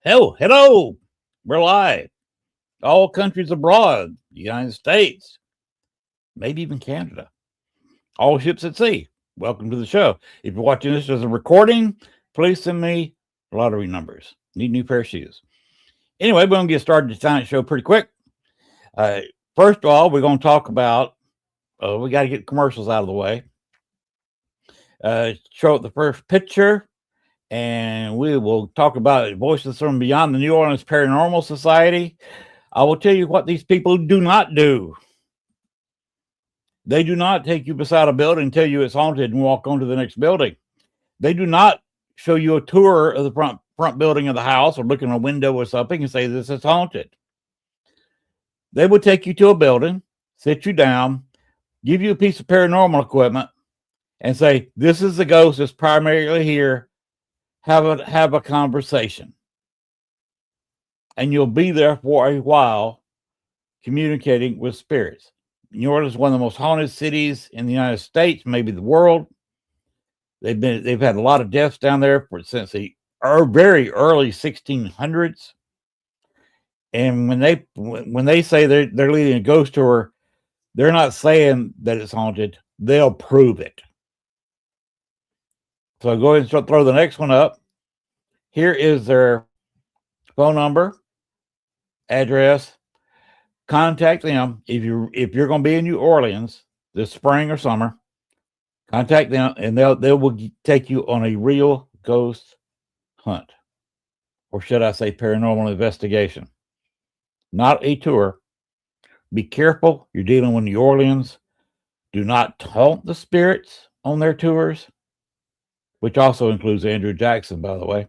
Hello. We're live. All countries abroad, the United States, maybe even Canada. All ships at sea. Welcome to the show. If you're watching this as a recording, please send me lottery numbers. Need a new pair of shoes. Anyway, we're going to get started tonight's show pretty quick. First of all, we're going to talk about, we got to get commercials out of the way. Show up the first picture, and we will talk about voices from beyond the New Orleans Paranormal Society. I will tell you what these people do not do. They do not take you beside a building and tell you it's haunted and walk on to the next building. They do not show you a tour of the front building of the house or look in a window or something and say this is haunted. They will take you to a building, sit you down, give you a piece of paranormal equipment, and say, this is the ghost that's primarily here. Have a conversation. And you'll be there for a while communicating with spirits. New Orleans is one of the most haunted cities in the United States, maybe the world. They've had a lot of deaths down there since the very early 1600s. And when they say they're leading a ghost tour, they're not saying that it's haunted. They'll prove it. So go ahead and throw the next one up. Here is their phone number, address. Contact them if you're going to be in New Orleans this spring or summer. Contact them, and they will take you on a real ghost hunt, or should I say, paranormal investigation. Not a tour. Be careful. You're dealing with New Orleans. Do not taunt the spirits on their tours, which also includes Andrew Jackson, by the way.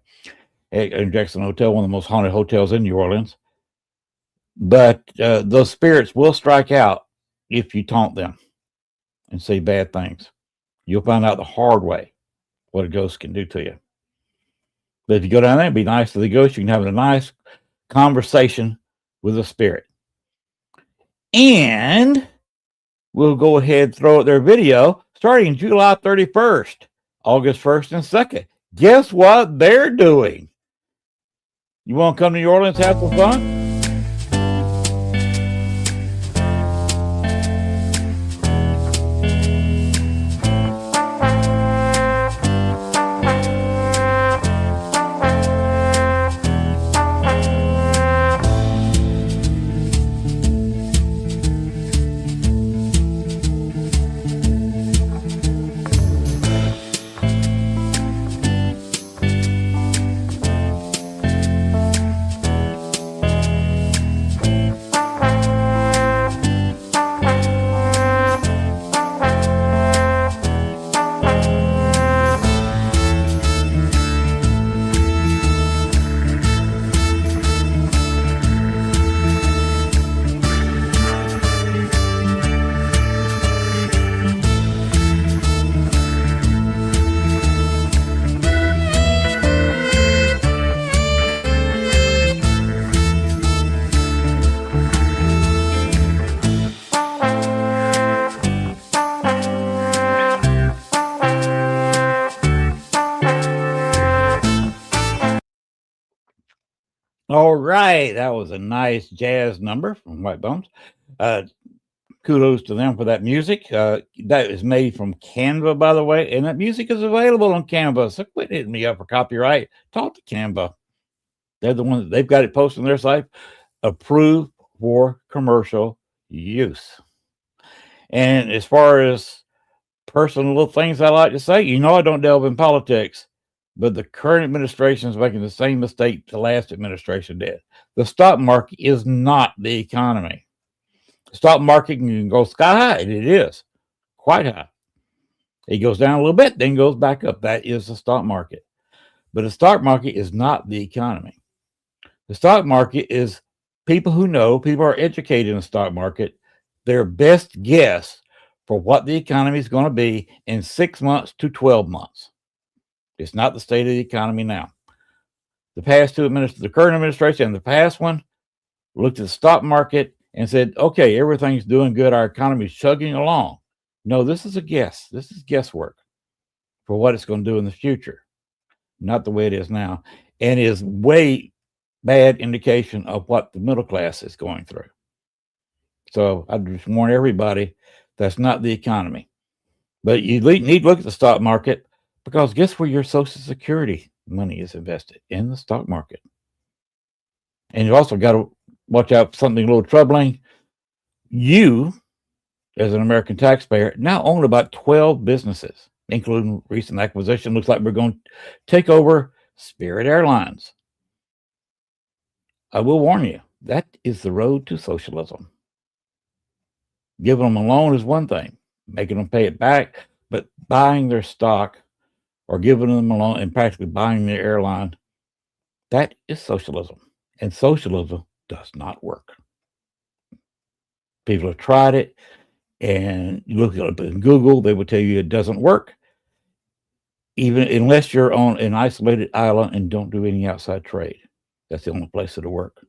Andrew Jackson Hotel, one of the most haunted hotels in New Orleans. But those spirits will strike out if you taunt them and say bad things. You'll find out the hard way what a ghost can do to you. But if you go down there and be nice to the ghost, you can have a nice conversation with a spirit. And we'll go ahead and throw out their video starting July 31st, August 1st and 2nd. Guess what they're doing? You want to come to New Orleans, have some fun? All right, that was a nice jazz number from White Bones. Kudos to them for that music. That is made from Canva, by the way, and that music is available on Canva. So quit hitting me up for copyright. Talk to Canva. They're the ones, they've got it posted on their site, approved for commercial use. And as far as personal little things I like to say, I don't delve in politics. But the current administration is making the same mistake the last administration did. The stock market is not the economy. The stock market can go sky high, and it is quite high. It goes down a little bit, then goes back up. That is the stock market. But the stock market is not the economy. The stock market is people who know, people are educated in the stock market, their best guess for what the economy is going to be in 6 months to 12 months. It's not the state of the economy now. The past two the current administration and the past one looked at the stock market and said, okay, everything's doing good. Our economy is chugging along. No, this is a guess. This is guesswork for what it's going to do in the future, not the way it is now. And is way bad indication of what the middle class is going through. So I just warn everybody, that's not the economy. But you need to look at the stock market, because guess where your Social Security money is invested? In the stock market. And you also got to watch out for something a little troubling. You, as an American taxpayer, now own about 12 businesses, including recent acquisition. Looks like we're going to take over Spirit Airlines. I will warn you, that is the road to socialism. Giving them a loan is one thing, making them pay it back, but buying their stock or giving them a loan and practically buying their airline, that is socialism. And socialism does not work. People have tried it, and you look it up in Google, they will tell you it doesn't work, even unless you're on an isolated island and don't do any outside trade. That's the only place it'll work.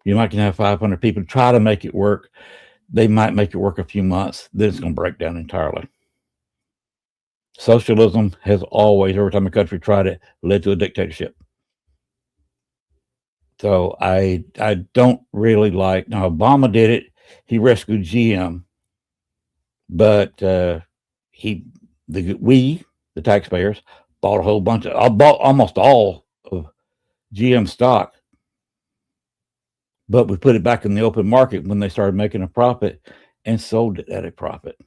You might can have 500 people try to make it work. They might make it work a few months, then it's going to break down entirely. Socialism has always, every time a country tried it, led to a dictatorship. So I don't really like, now Obama did it, he rescued GM, but we, the taxpayers, bought a whole bunch of, I bought almost all of GM stock, but we put it back in the open market when they started making a profit and sold it at a profit.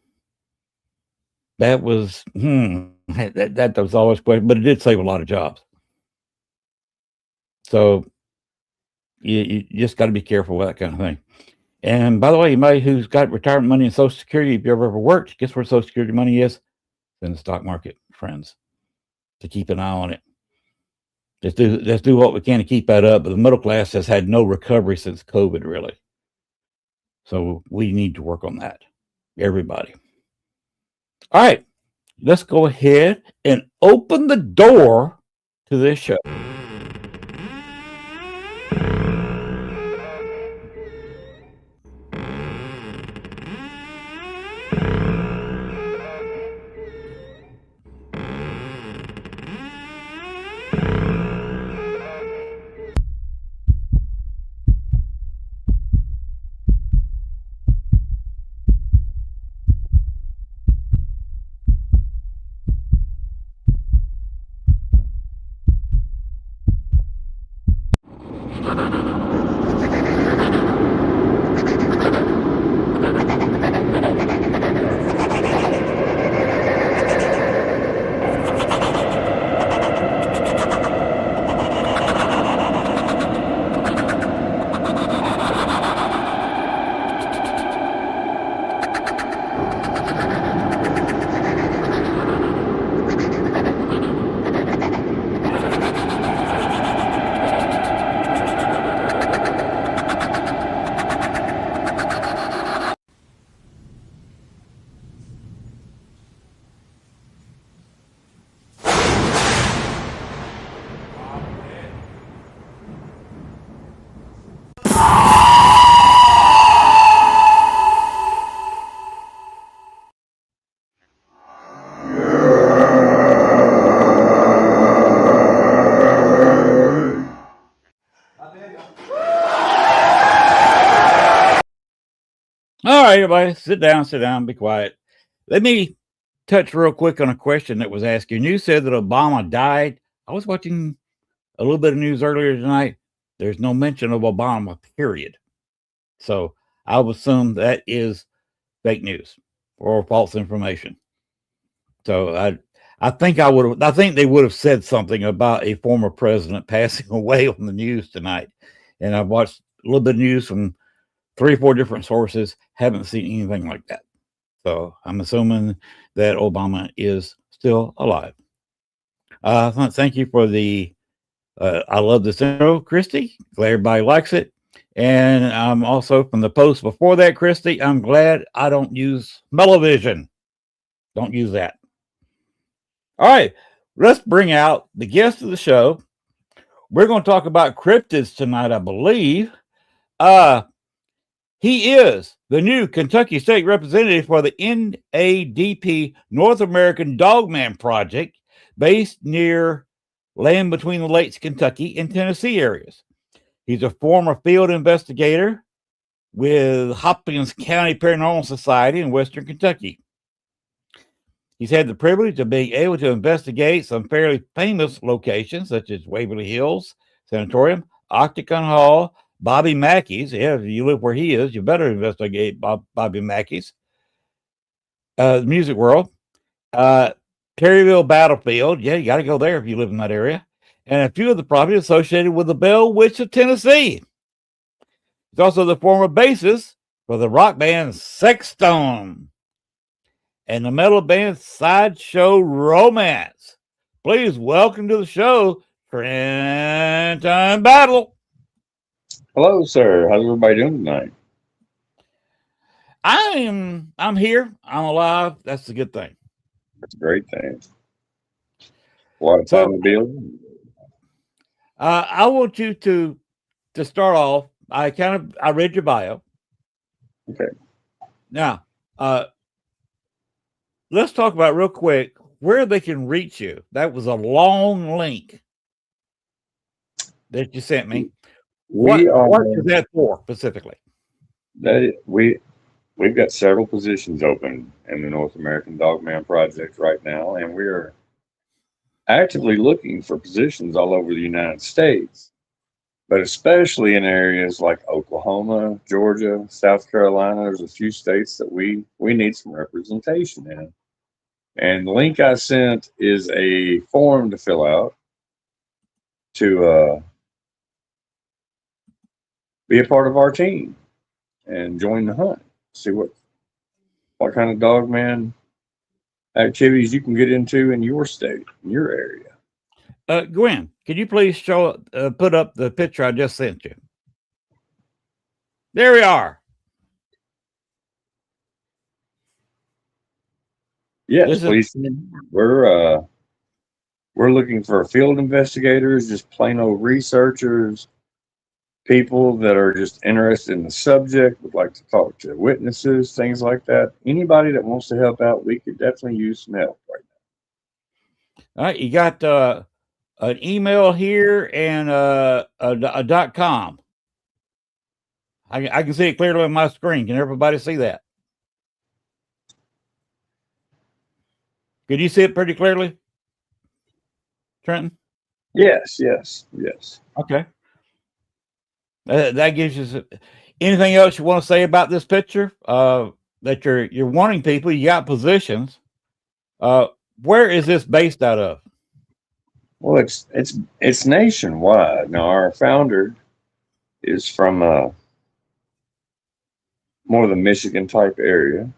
That was, that was always question, but it did save a lot of jobs. So you just got to be careful with that kind of thing. And by the way, anybody who's got retirement money and Social Security, if you ever worked, guess where Social Security money is? In the stock market, friends. To keep an eye on it. Let's do what we can to keep that up. But the middle class has had no recovery since COVID, really. So we need to work on that. Everybody. All right. Let's go ahead and open the door to this show. All right, everybody, sit down, be quiet. Let me touch real quick on a question that was asked. You said that Obama died. I was watching a little bit of news earlier tonight. There's no mention of Obama, period. So I would assume that is fake news or false information. So I think they would have said something about a former president passing away on the news tonight. And I've watched a little bit of news from 3 or 4 different sources, haven't seen anything like that. So I'm assuming that Obama is still alive. Thank you for the, I love this intro, Christy. Glad everybody likes it. And I'm also from the post before that, Christy, I'm glad I don't use Mellovision. Don't use that. All right, let's bring out the guest of the show. We're going to talk about cryptids tonight, I believe. He is the new Kentucky State Representative for the NADP North American Dogman Project, based near Land Between the Lakes, Kentucky and Tennessee areas. He's a former field investigator with Hopkins County Paranormal Society in Western Kentucky. He's had the privilege of being able to investigate some fairly famous locations, such as Waverly Hills Sanatorium, Octagon Hall, Bobby Mackey's. Yeah, if you live where he is, you better investigate Bobby Mackey's. The Music World, Terryville Battlefield. Yeah, you got to go there if you live in that area. And a few of the properties associated with the Bell Witch of Tennessee. He's also the former bassist for the rock band Sexstone and the metal band Sideshow Romance. Please welcome to the show, Trenton Battle. Hello, sir. How's everybody doing tonight? I'm here. I'm alive. That's a good thing. That's a great thing. A lot of time to build. I want you to start off. I read your bio. Okay. Now, let's talk about real quick where they can reach you. That was a long link that you sent me. What is that for specifically? We've got several positions open in the North American Dogman Project right now, and we're actively looking for positions all over the United States, but especially in areas like Oklahoma, Georgia, South Carolina. There's a few states that we need some representation in. And the link I sent is a form to fill out to be a part of our team and join the hunt. See what kind of dogman activities you can get into in your state, in your area. Gwen, could you please put up the picture I just sent you? There we are. Yes, please. We're looking for field investigators, just plain old researchers, people that are just interested in the subject, would like to talk to witnesses, things like that. Anybody that wants to help out, we could definitely use some help right now. All right, you got an email here and a .com. I can see it clearly on my screen. Can everybody see that? Could you see it pretty clearly, Trenton? Yes. Okay. That gives you anything else you want to say about this picture? That you're wanting people. You got positions. Where is this based out of? Well, it's nationwide. Now, our founder is from more of the Michigan type area,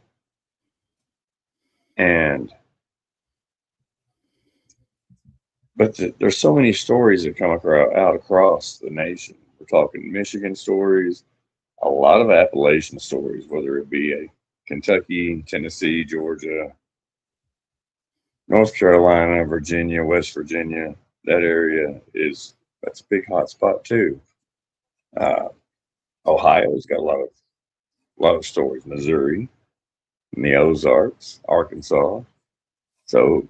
but there's so many stories that come out across the nation. We're talking Michigan stories, a lot of Appalachian stories, whether it be a Kentucky, Tennessee, Georgia, North Carolina, Virginia, West Virginia. That area that's a big hot spot too. Ohio's got a lot of stories. Missouri, and the Ozarks, Arkansas. So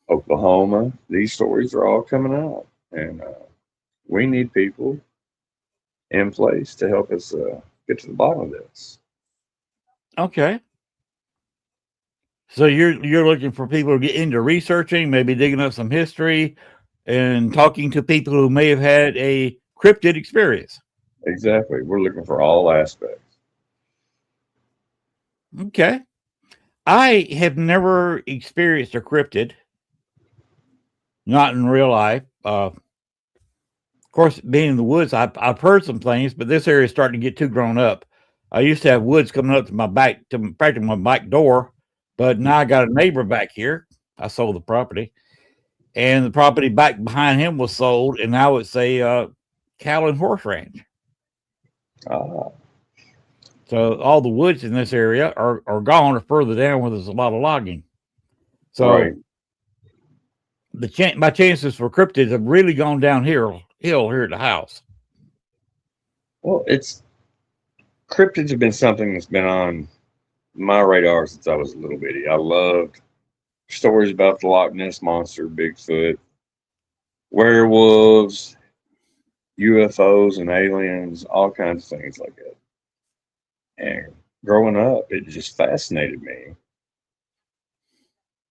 Oklahoma, these stories are all coming out, and we need people in place to help us get to the bottom of this. Okay. So you're looking for people to get into researching, maybe digging up some history, and talking to people who may have had a cryptid experience. Exactly. We're looking for all aspects. Okay. I have never experienced a cryptid. Not in real life. Of course, being in the woods, I've heard some things, but this area is starting to get too grown up. I used to have woods coming up to my practically my back door, but now I got a neighbor back here. I sold the property, and the property back behind him was sold, and now it's a cattle and horse ranch. So all the woods in this area are gone or further down where there's a lot of logging. So right. My chances for cryptids have really gone downhill here at the house. Well, cryptids have been something that's been on my radar since I was a little bitty. I loved stories about the Loch Ness Monster, Bigfoot, werewolves, UFOs and aliens, all kinds of things like that. And growing up, it just fascinated me.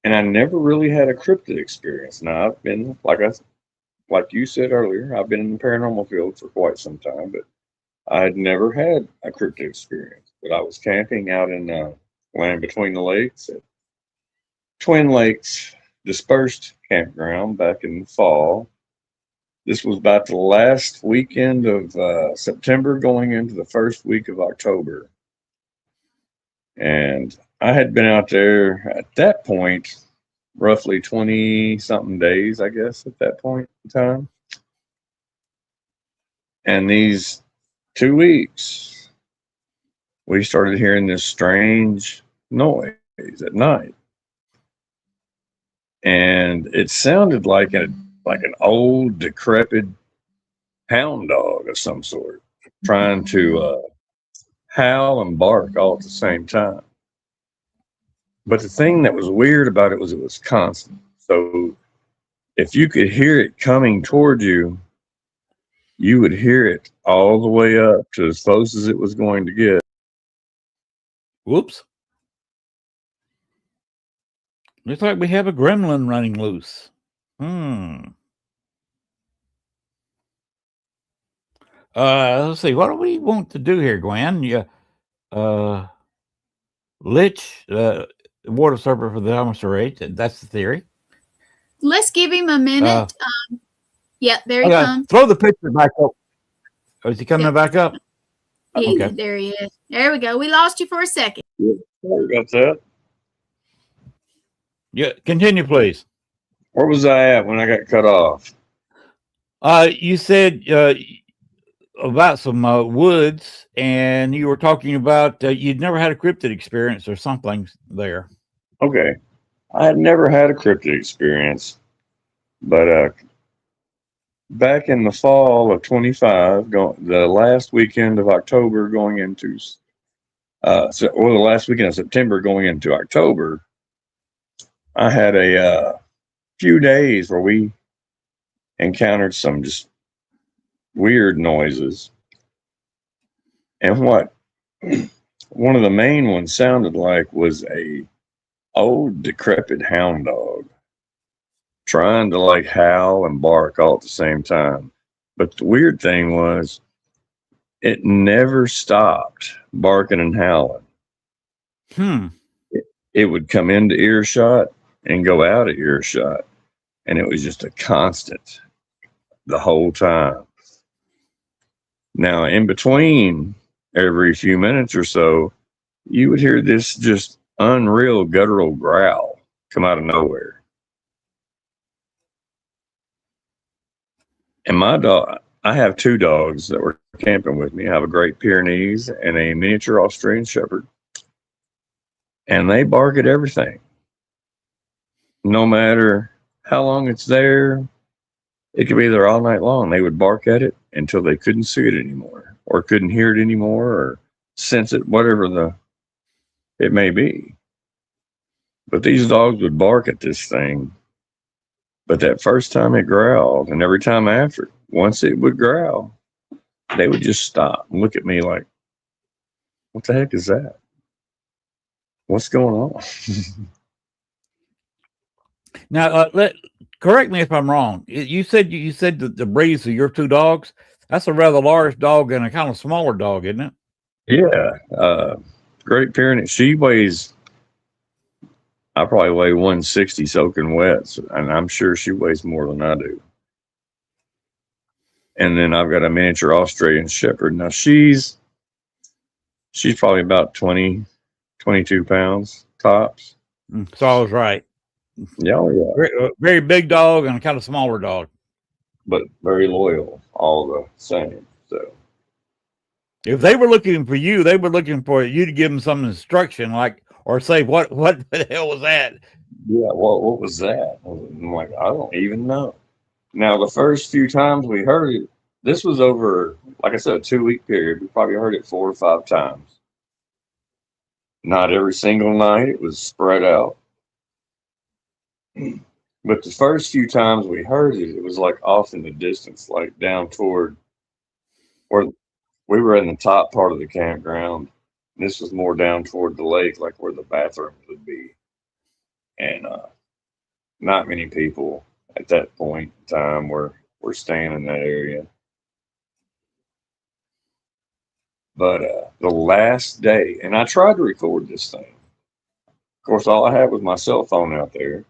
And I never really had a cryptid experience. Now I've been like you said earlier, I've been in the paranormal field for quite some time, but I had never had a cryptid experience. But I was camping out in land between the lakes at Twin Lakes Dispersed Campground back in the fall. This was about the last weekend of September, going into the first week of October. And I had been out there at that point, roughly 20 something days, I guess, at that point in time. And these 2 weeks, we started hearing this strange noise at night. And it sounded like an old, decrepit hound dog of some sort, trying to howl and bark all at the same time. But the thing that was weird about it was constant. So if you could hear it coming toward you, you would hear it all the way up to as close as it was going to get. Whoops. Looks like we have a gremlin running loose. Let's see. What do we want to do here, Gwen? Lich, water serpent for the Thomas rate. That's the theory. Let's give him a minute. Yeah, there he comes. Throw the picture back up. Oh, is he coming back up? Okay. There he is. There we go. We lost you for a second. Yeah, sorry about that. Yeah, continue, please. Where was I at when I got cut off? You said about some woods, and you were talking about you'd never had a cryptid experience or something there. Okay. I had never had a cryptid experience, but back in the fall of 25, the last weekend of October going into, or the last weekend of September going into October, I had a few days where we encountered some just weird noises. And what one of the main ones sounded like was a old decrepit hound dog trying to like howl and bark all at the same time. But the weird thing was it never stopped barking and howling. It would come into earshot and go out of earshot, and it was just a constant the whole time. Now, in between every few minutes or so, you would hear this just unreal guttural growl come out of nowhere. And my dog, I have two dogs that were camping with me. I have a Great Pyrenees and a miniature Australian Shepherd. And they bark at everything. No matter how long it's there, it could be there all night long. They would bark at it until they couldn't see it anymore, or couldn't hear it anymore, or sense it, whatever it may be. But these dogs would bark at this thing. But that first time it growled, and every time after, once it would growl, they would just stop and look at me like, what the heck is that? What's going on? Now, correct me if I'm wrong. You said that the breeds of your two dogs, that's a rather large dog and a kind of smaller dog, isn't it? Yeah. Great Pyrenees. She weighs, I probably weigh 160 soaking wet, and I'm sure she weighs more than I do. And then I've got a miniature Australian Shepherd. Now she's probably about 20, 22 pounds tops. So I was right. Yeah, Very, very big dog and a kind of smaller dog, but very loyal all the same. So if they were looking for you, they were looking for you to give them some instruction, like, or say, what the hell was that? Yeah, what was that? I'm like, I don't even know. Now, the first few times we heard it, this was over, like I said, a 2-week period. We probably heard it 4 or 5 times. Not every single night. It was spread out. But the first few times we heard it, it was like off in the distance, like down toward where we were in the top part of the campground. This was more down toward the lake, like where the bathrooms would be. And not many people at that point in time were staying in that area. But the last day, and I tried to record this thing. Of course, all I had was my cell phone out there,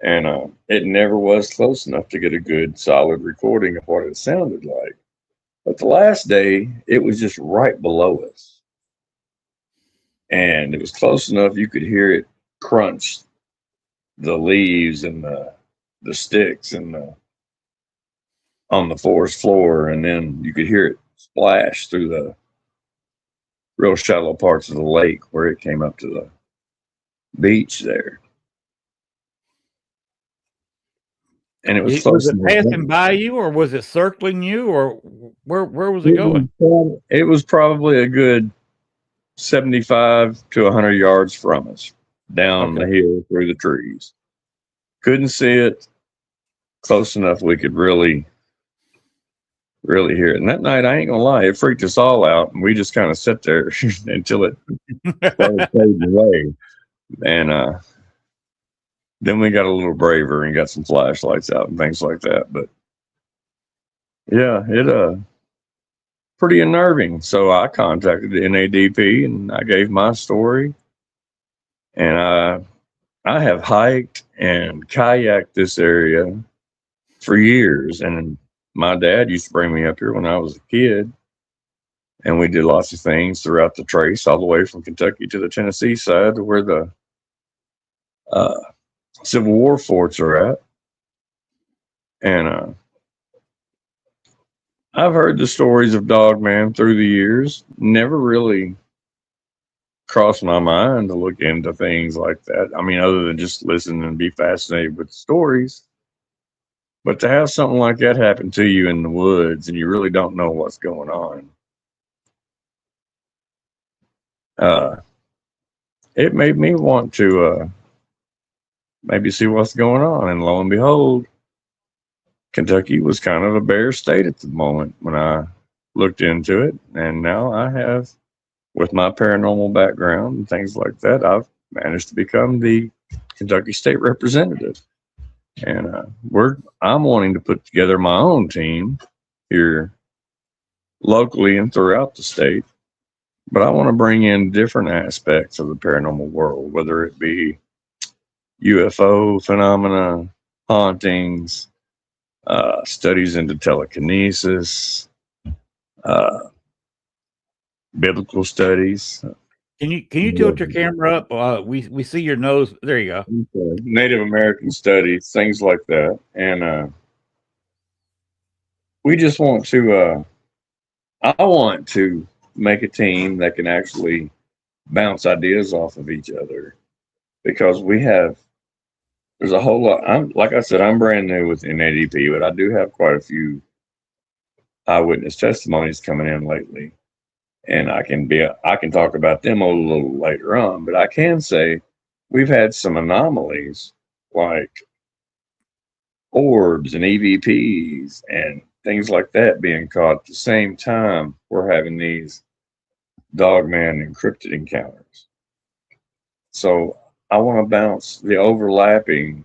and it never was close enough to get a good, solid recording of what it sounded like. But the last day, it was just right below us, and it was close enough you could hear it crunch the leaves and the sticks and on the forest floor, and then you could hear it splash through the real shallow parts of the lake where it came up to the beach there. And it was close. Was it passing by you, or was it circling you, or where was it going? It was probably a good 75 to 100 yards from us, down the hill through the trees. Couldn't see it. Close enough we could really hear it. And that night, I ain't gonna lie, it freaked us all out, and we just kind of sat there until it started fading away. And then we got a little braver and got some flashlights out and things like that. But yeah, it pretty unnerving. So I contacted the NADP and I gave my story. And I have hiked and kayaked this area for years. And my dad used to bring me up here when I was a kid. And we did lots of things throughout the trace, all the way from Kentucky to the Tennessee side, to where the Civil War forts are at. And I've heard the stories of Dogman through the years. Never really crossed my mind to look into things like that. I mean, other than just listen and be fascinated with the stories. But to have something like that happen to you in the woods and you really don't know what's going on, it made me want to maybe see what's going on. And lo and behold, Kentucky was kind of a bare state at the moment when I looked into it. And now I have, with my paranormal background and things like that, I've managed to become the Kentucky State Representative. And I'm wanting to put together my own team here locally and throughout the state. But I want to bring in different aspects of the paranormal world, whether it be UFO phenomena, hauntings, studies into telekinesis, biblical studies. Can you tilt your camera up? We see your nose. There you go. Native American studies, things like that. And we just want to, I want to make a team that can actually bounce ideas off of each other, because there's a whole lot. Like I said, I'm brand new with NADP, but I do have quite a few eyewitness testimonies coming in lately. And I can talk about them a little later on, but I can say we've had some anomalies like orbs and EVPs and things like that being caught at the same time we're having these Dogman encrypted encounters. So I want to bounce the overlapping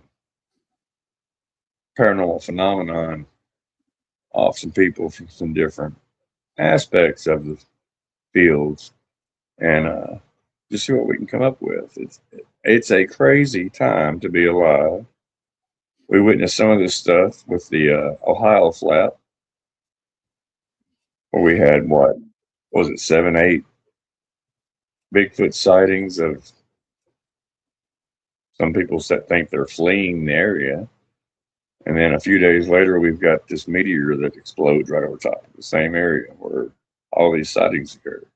paranormal phenomenon off some people from some different aspects of the fields, and just see what we can come up with. It's a crazy time to be alive. We witnessed some of this stuff with the Ohio Flat, where we had, what was it, 7, 8 Bigfoot sightings of some people that think they're fleeing the area. And then a few days later, we've got this meteor that explodes right over top of the same area where all these sightings occur.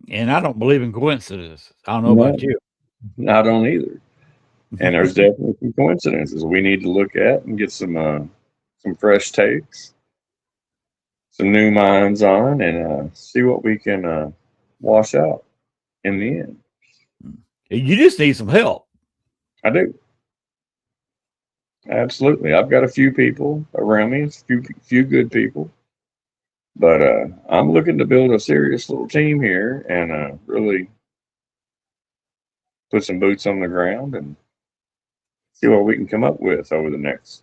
And I don't believe in coincidences. I don't know about you. I don't either. And there's definitely some coincidences we need to look at and get some fresh takes, some new minds on, and see what we can wash out in the end. You just need some help. I do. Absolutely. I've got a few people around me, a few good people, but I'm looking to build a serious little team here and really put some boots on the ground and see what we can come up with over the next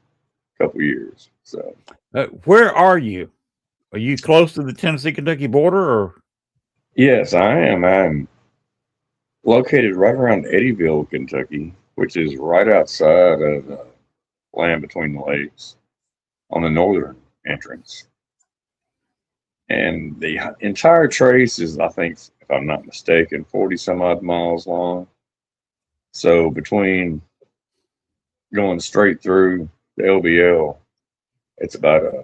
couple years. So, where are you? Are you close to the Tennessee-Kentucky border, or? yes, I am. I'm located right around Eddyville, Kentucky, which is right outside of Land Between the Lakes on the northern entrance. And the entire trace is, I think, if I'm not mistaken, 40 some odd miles long. So between going straight through the LBL, it's about a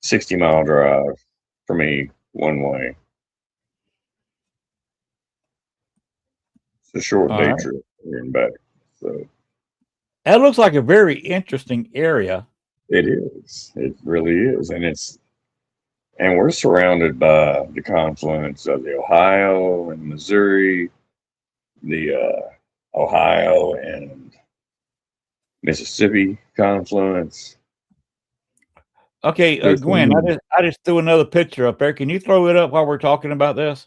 60-mile drive for me one way. It's a short All day right. trip here and back. So That looks like a very interesting area. it is. It really is. And we're surrounded by the confluence of the Ohio and Missouri, the Ohio and Mississippi confluence. Okay, There's Gwen, I just threw another picture up there. Can you throw it up while we're talking about this?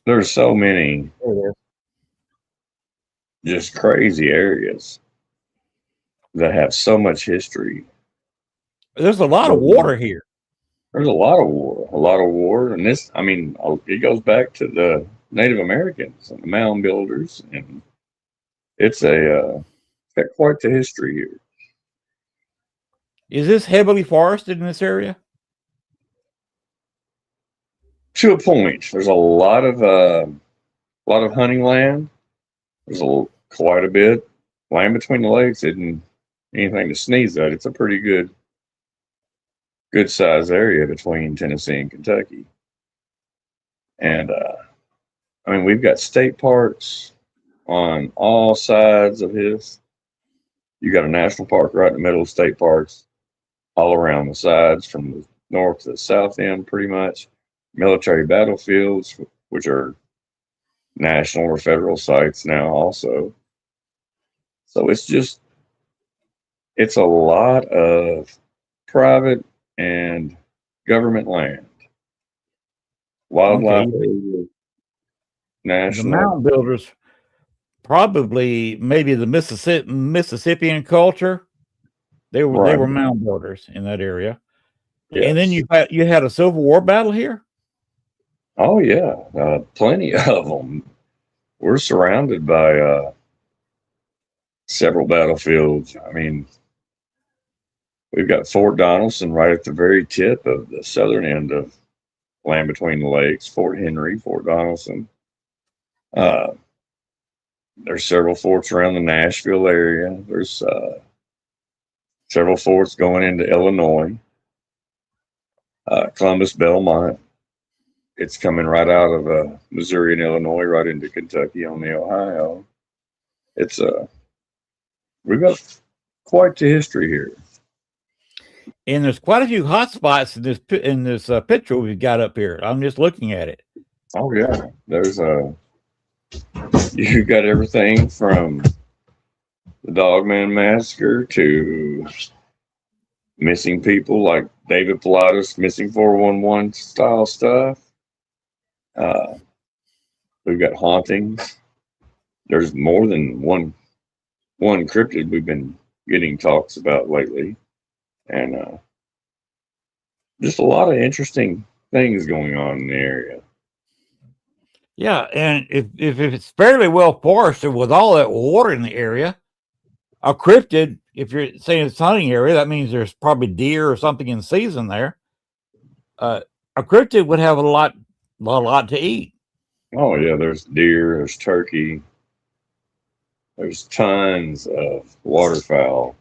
there's so many There it is. just crazy areas that have so much history. There's a lot of water here. There's a lot of war, and this, I mean, it goes back to the Native Americans and the mound builders, and it's got quite the history here. Is this heavily forested in this area? To a point, there's a lot of hunting land. There's quite a bit. Land Between the Lakes isn't anything to sneeze at. It's a pretty good size area between Tennessee and Kentucky. And I mean, we've got state parks on all sides of this. You got a national park right in the middle of state parks, all around the sides from the north to the south end, pretty much. Military battlefields, which are national or federal sites now, also. So it's a lot of private and government land. Wildlife area, The national. mound builders, probably maybe the Mississippian culture. They were mound builders in that area. Yes. And then you had a Civil War battle here. Oh yeah, plenty of them. We're surrounded by several battlefields. I mean, we've got Fort Donelson right at the very tip of the southern end of Land Between the Lakes. Fort Henry, Fort Donelson. There's several forts around the Nashville area. There's several forts going into Illinois. Columbus, Belmont. It's coming right out of Missouri and Illinois, right into Kentucky on the Ohio. It's we've got quite the history here, and there's quite a few hot spots in this picture we've got up here. I'm just looking at it. Oh yeah, there's you got everything from the Dogman Massacre to missing people like David Pilatus, missing 411 style stuff. We've got hauntings. There's more than one cryptid we've been getting talks about lately, and just a lot of interesting things going on in the area. Yeah, and if it's fairly well forested with all that water in the area, a cryptid, if you're saying it's a hunting area, that means there's probably deer or something in season there. A cryptid would have a lot to eat. Oh yeah, there's deer, there's turkey, there's tons of waterfowl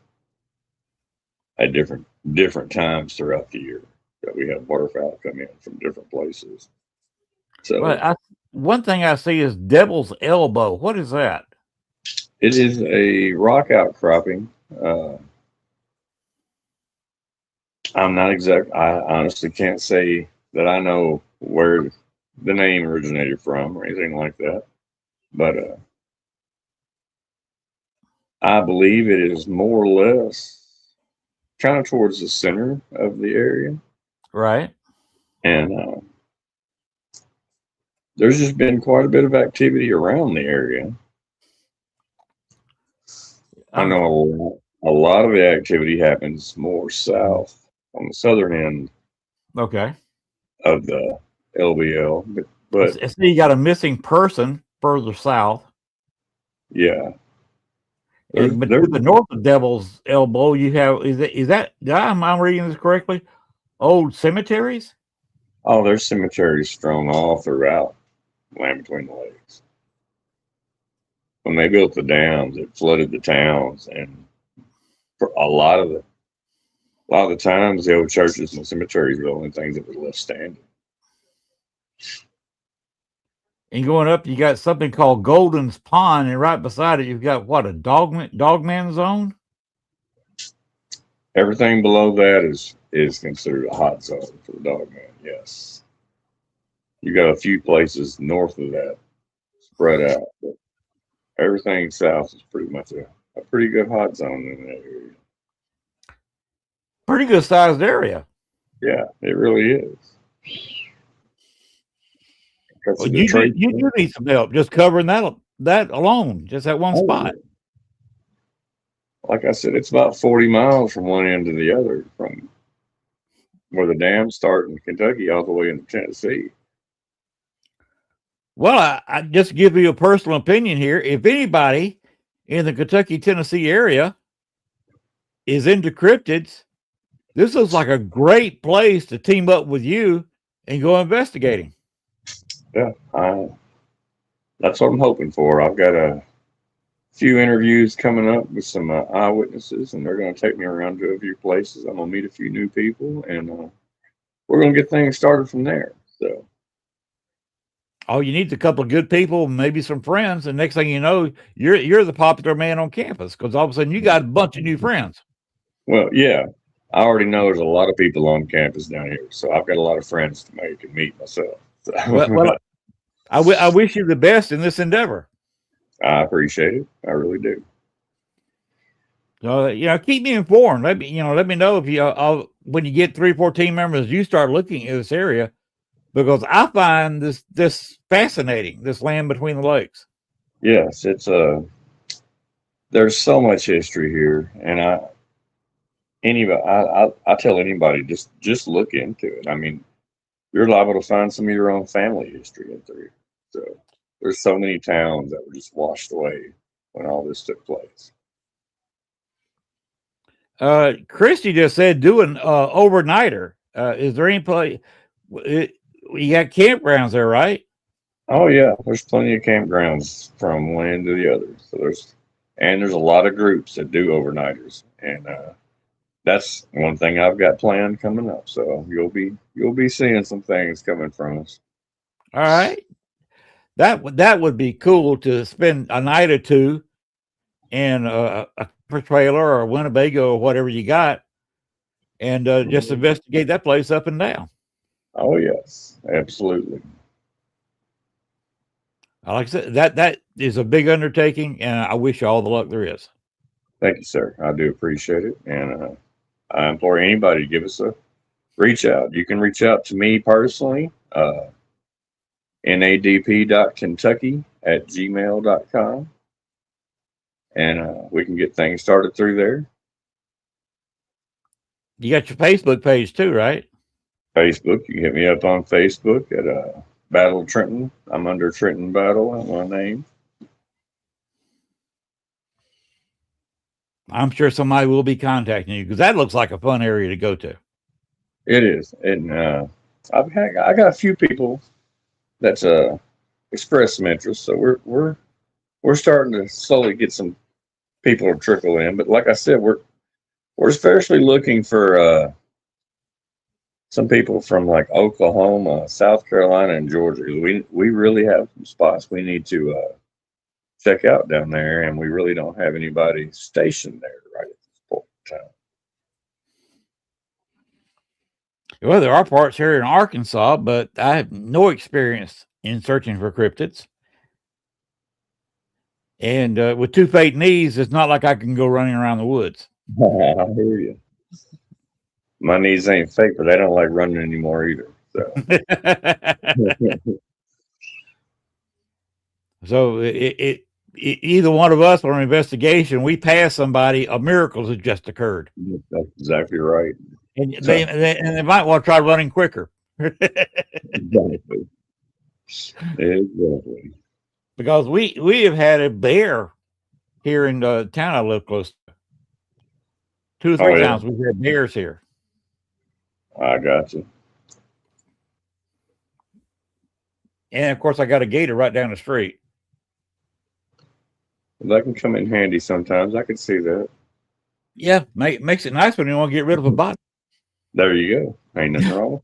at different times throughout the year that we have waterfowl come in from different places. So, but one thing I see is Devil's Elbow. What is that? it is a rock outcropping. I'm not exact. I honestly can't say that I know where the name originated from or anything like that. But I believe it is more or less kind of towards the center of the area. Right. And there's just been quite a bit of activity around the area. I know a lot of the activity happens more south on the southern end Okay. of the LBL, but So you got a missing person further south. yeah. But to the north of Devil's Elbow, you have is that am I reading this correctly? Old cemeteries? Oh, there's cemeteries strewn all throughout Land Between the Lakes. When they built the dams, it flooded the towns, and for a lot of the times, the old churches and cemeteries were the only things that were left standing. And going up, you got something called Golden's Pond, and right beside it, you've got what, a dogman zone? Everything below that is considered a hot zone for the dogman. Yes, you got a few places north of that spread out, but everything south is pretty much a pretty good hot zone in that area. Pretty good sized area. Yeah, it really is. Well, you do need some help just covering that alone, just that one spot. Like I said, it's about 40 miles from one end to the other, from where the dams start in Kentucky all the way into Tennessee. Well, I just give you a personal opinion here. If anybody in the Kentucky-Tennessee area is into cryptids, this looks like a great place to team up with you and go investigating. Yeah, that's what I'm hoping for. I've got a few interviews coming up with some eyewitnesses, and they're going to take me around to a few places. I'm going to meet a few new people, and we're going to get things started from there. So, you need a couple of good people, maybe some friends, and next thing you know, you're the popular man on campus because all of a sudden you got a bunch of new friends. Well, yeah, I already know there's a lot of people on campus down here, so I've got a lot of friends to make and meet myself. So. Well, I wish you the best in this endeavor. I appreciate it. I really do. So, keep me informed. Let me know if you when you get 3 or 4 team members, you start looking at this area, because I find this fascinating. This land between the lakes. Yes, it's there's so much history here, and I tell anybody just look into it. I mean, you're liable to find some of your own family history in there. So there's so many towns that were just washed away when all this took place. Christy just said do an overnighter. Is there any place? You got campgrounds there, right? Oh yeah, there's plenty of campgrounds from one end to the other. So there's a lot of groups that do overnighters, and that's one thing I've got planned coming up. So you'll be seeing some things coming from us. All right, that would be cool to spend a night or two in a trailer or a Winnebago or whatever you got, and just investigate that place up and down. Oh yes, absolutely. Like I said, that is a big undertaking, and I wish you all the luck there is. Thank you, sir. I do appreciate it, and I implore anybody to give us a reach out. You can reach out to me personally, nadp.kentucky@gmail.com, and we can get things started through there. You got your Facebook page too, right? Facebook, you can hit me up on Facebook at Battle Trenton. I'm under Trenton Battle at my name. I'm sure somebody will be contacting you because that looks like a fun area to go to. It is, and I got a few people that's expressed some interest, so we're starting to slowly get some people to trickle in. But like I said, we're especially looking for some people from like Oklahoma, South Carolina, and Georgia. We really have some spots we need to check out down there, and we really don't have anybody stationed there right at this point in time. Well, there are parts here in Arkansas, but I have no experience in searching for cryptids. And with 2 fake knees, it's not like I can go running around the woods. I hear you. My knees ain't fake, but they don't like running anymore either. So, So either one of us on an investigation, we pass somebody, a miracle has just occurred. that's exactly right. And they might want to try running quicker. Exactly. Exactly. Because we have had a bear here in the town I live close to. 2 or 3 times we've had bears here. I got you. And of course, I got a gator right down the street. That can come in handy sometimes. I can see that. Yeah, makes it nice when you want to get rid of a body. There you go. Ain't nothing wrong.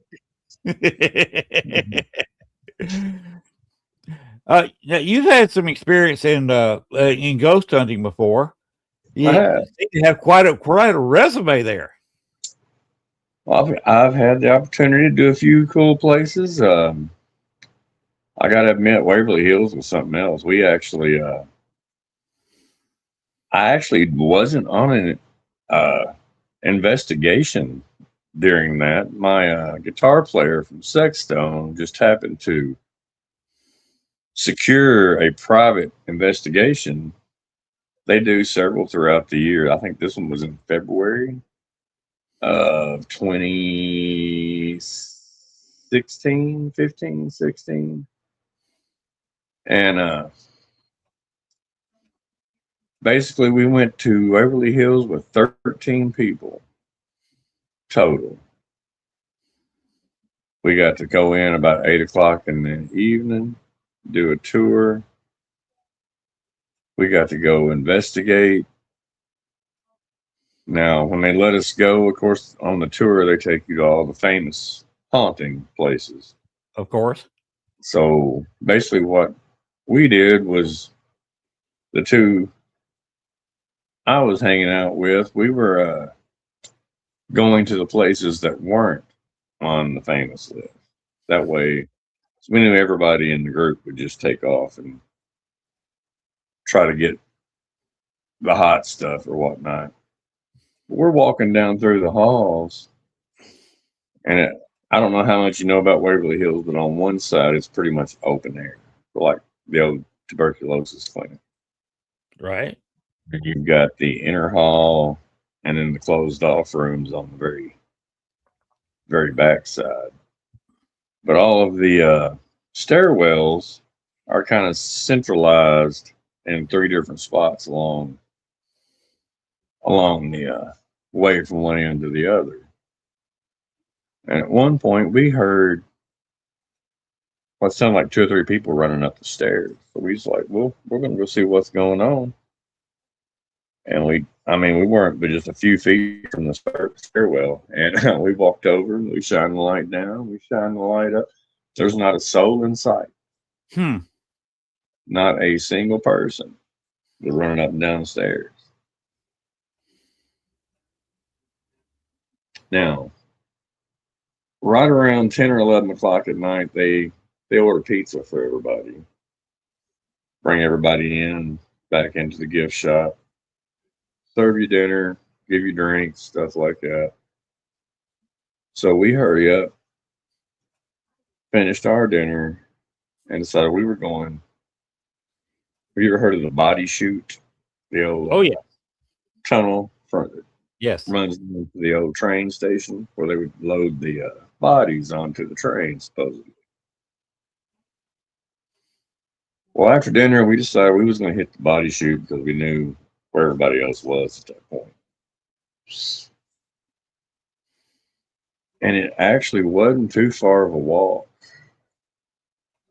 Now you've had some experience in ghost hunting before. You have quite a resume there. Well, I've had the opportunity to do a few cool places. I got to admit, Waverly Hills was something else. We actually, I actually wasn't on an investigation during that. My guitar player from Sexstone just happened to secure a private investigation. They do several throughout the year. I think this one was in February of 2016, 15, 16. And basically we went to Waverly Hills with 13 people total. We got to go in about 8 o'clock in the evening, do a tour. We got to go investigate. Now, when they let us go, of course, on the tour, they take you to all the famous haunting places. Of course. So basically what we did was the two I was hanging out with, we were going to the places that weren't on the famous list. That way, we knew everybody in the group would just take off and try to get the hot stuff or whatnot. We're walking down through the halls, and I don't know how much you know about Waverly Hills, but on one side it's pretty much open air, like the old tuberculosis clinic. Right. And you've got the inner hall and then the closed off rooms on the very, very back side. But all of the stairwells are kind of centralized in 3 different spots along the way from one end to the other. And at one point we heard what sounded like 2 or 3 people running up the stairs. So we was like, well, we're going to go see what's going on. And we weren't but just a few feet from the stairwell. And we walked over, we shined the light down, we shined the light up. There's not a soul in sight. Not a single person was running up and down the stairs. Now, right around 10 or 11 o'clock at night, they order pizza for everybody. Bring everybody in, back into the gift shop. Serve you dinner, give you drinks, stuff like that. So we hurry up, finished our dinner, and decided we were going. Have you ever heard of the body chute? The old tunnel front that runs into the old train station where they would load the bodies onto the train, supposedly. Well, after dinner, we decided we was going to hit the body chute because we knew where everybody else was at that point. And it actually wasn't too far of a walk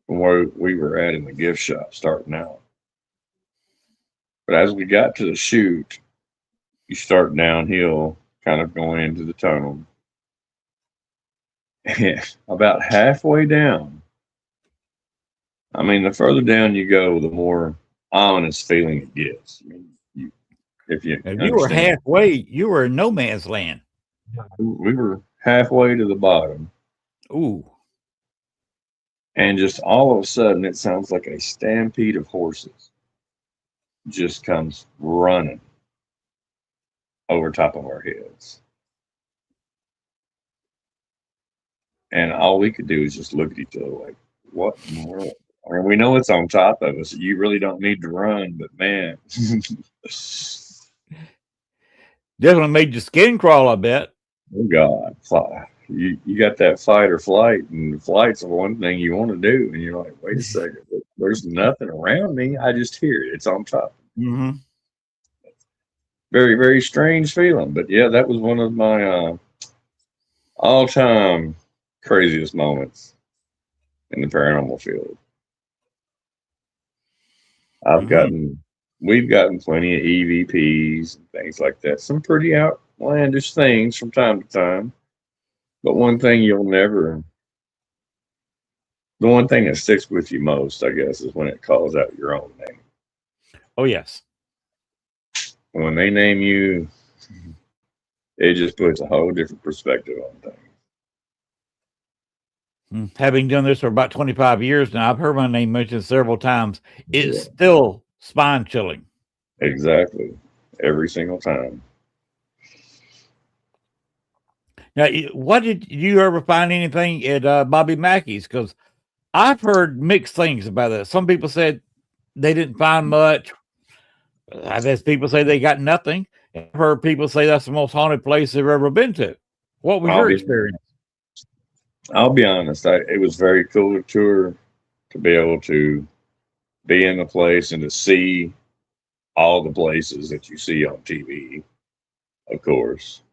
from where we were at in the gift shop starting out. But as we got to the chute, you start downhill, kind of going into the tunnel. And about halfway down, I mean, the further down you go, the more ominous feeling it gets. I mean, if you were halfway, you were in no man's land. We were halfway to the bottom. Ooh. And just all of a sudden, it sounds like a stampede of horses. just comes running over top of our heads. And all we could do is just look at each other like, what in the world? I mean, we know it's on top of us. You really don't need to run, but man. Definitely made your skin crawl, I bet. Oh, God. You got that fight or flight, and flight's the one thing you want to do. And you're like, wait a second. There's nothing around me. I just hear it. It's on top. Mm-hmm. Very, very strange feeling. But yeah, that was one of my all-time craziest moments in the paranormal field. We've gotten plenty of EVPs and things like that. Some pretty outlandish things from time to time. But the one thing that sticks with you most, I guess, is when it calls out your own name. Oh, yes. When they name you, it just puts a whole different perspective on things. Having done this for about 25 years now, I've heard my name mentioned several times. It's still spine chilling. Exactly. Every single time. Now, what did you ever find anything at Bobby Mackey's? Because I've heard mixed things about that. Some people said they didn't find much. I've had people say they got nothing. I've heard people say that's the most haunted place they've ever been to. What was your experience? I'll be honest. It was very cool to tour, to be able to be in the place and to see all the places that you see on TV, of course,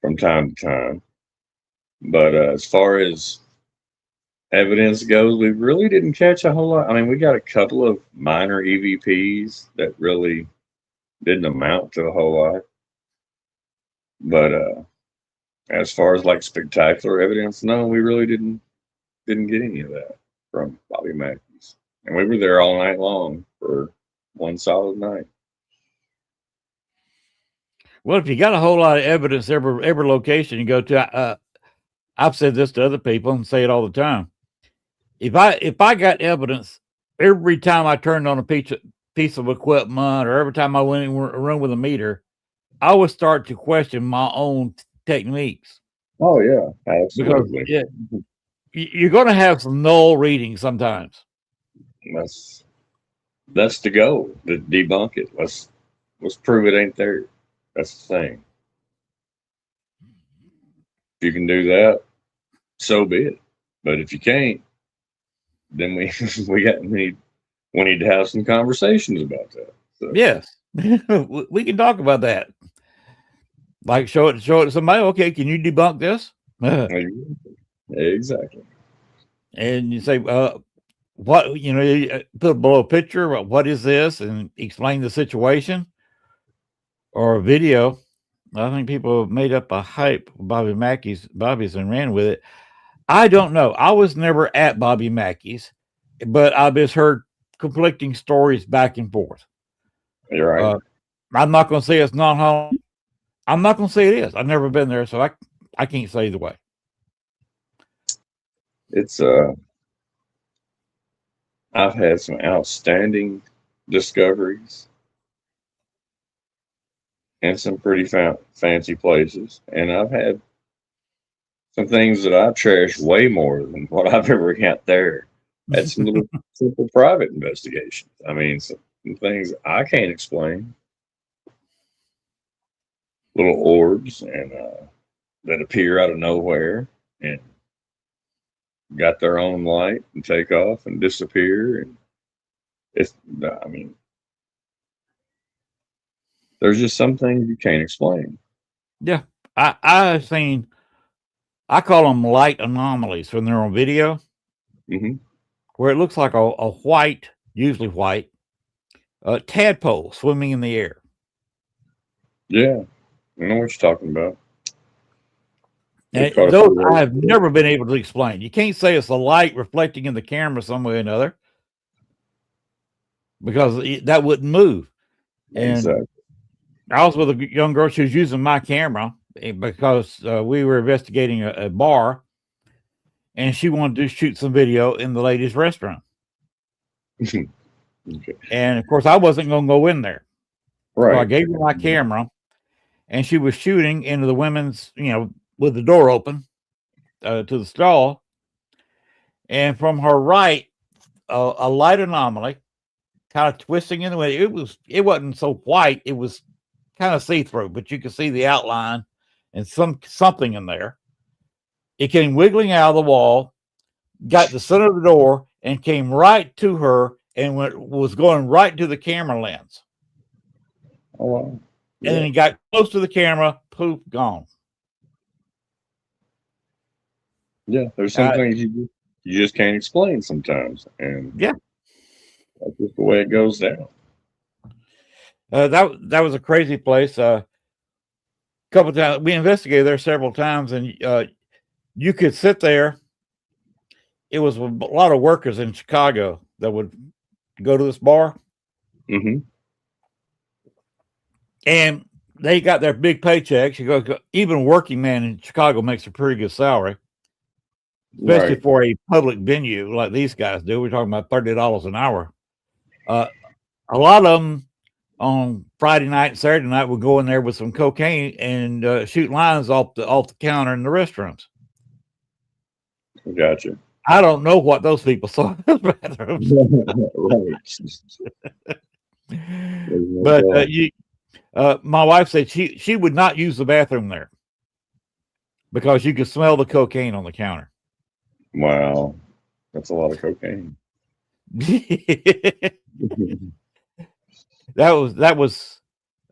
from time to time. But as far as evidence goes, we really didn't catch a whole lot. I mean, we got a couple of minor EVPs that really didn't amount to a whole lot. But as far as like spectacular evidence, no, we really didn't get any of that from Bobby Mackey's. And we were there all night long for one solid night. Well, if you got a whole lot of evidence every location you go to, I've said this to other people and say it all the time. If I got evidence every time I turned on a piece of equipment, or every time I went in a room with a meter, I would start to question my own techniques. Oh yeah, absolutely. Because you're going to have some null readings sometimes. That's the goal, to debunk it. Let's prove it ain't there. That's the thing. If you can do that, so be it. But if you can't, then we need to have some conversations about that. So. Yes, we can talk about that. Like show it to somebody. Okay, can you debunk this? Exactly. And you say, what, you put below a picture. What is this? And explain the situation. Or a video. I think people have made up a hype Bobby's and ran with it. I don't know. I was never at Bobby Mackey's, but I've just heard conflicting stories back and forth. You're right. I'm not going to say it's not haunted. I'm not going to say it is. I've never been there, so I can't say either way. It's I've had some outstanding discoveries in some pretty fancy places, and I've had some things that I cherish way more than what I've ever got there. Had some little simple private investigations. I mean, some things I can't explain. Little orbs and that appear out of nowhere and got their own light and take off and disappear. And there's just some things you can't explain. Yeah, I've seen. I call them light anomalies when they're on video, where it looks like a white, usually white, tadpole swimming in the air. Yeah, I know what you're talking about. And those I have never been able to explain. You can't say it's a light reflecting in the camera some way or another, because that wouldn't move. And exactly. I was with a young girl. She was using my camera because we were investigating a bar, and she wanted to shoot some video in the ladies' restaurant. Okay. And of course, I wasn't going to go in there. Right. So I gave her my camera, and she was shooting into the women's, with the door open to the stall. And from her right, a light anomaly kind of twisting in the way. It wasn't so white. It was kind of see-through, but you could see the outline and something in there. It came wiggling out of the wall, got the center of the door, and came right to her and was going right to the camera lens. Oh, wow. Yeah. And then he got close to the camera, poof, gone. Yeah, there's some things you just can't explain sometimes, and yeah, that's just the way it goes down. That was a crazy place. Couple of times we investigated there several times, and you could sit there. It was a lot of workers in Chicago that would go to this bar, and they got their big paychecks. You go, even working man in Chicago makes a pretty good salary, especially for a public venue like these guys do. We're talking about $30 an hour. A lot of them on Friday night and Saturday night would go in there with some cocaine and shoot lines off the counter in the restrooms. Gotcha. I don't know what those people saw in those bathrooms. But my wife said she would not use the bathroom there because you could smell the cocaine on the counter. Wow, that's a lot of cocaine. That was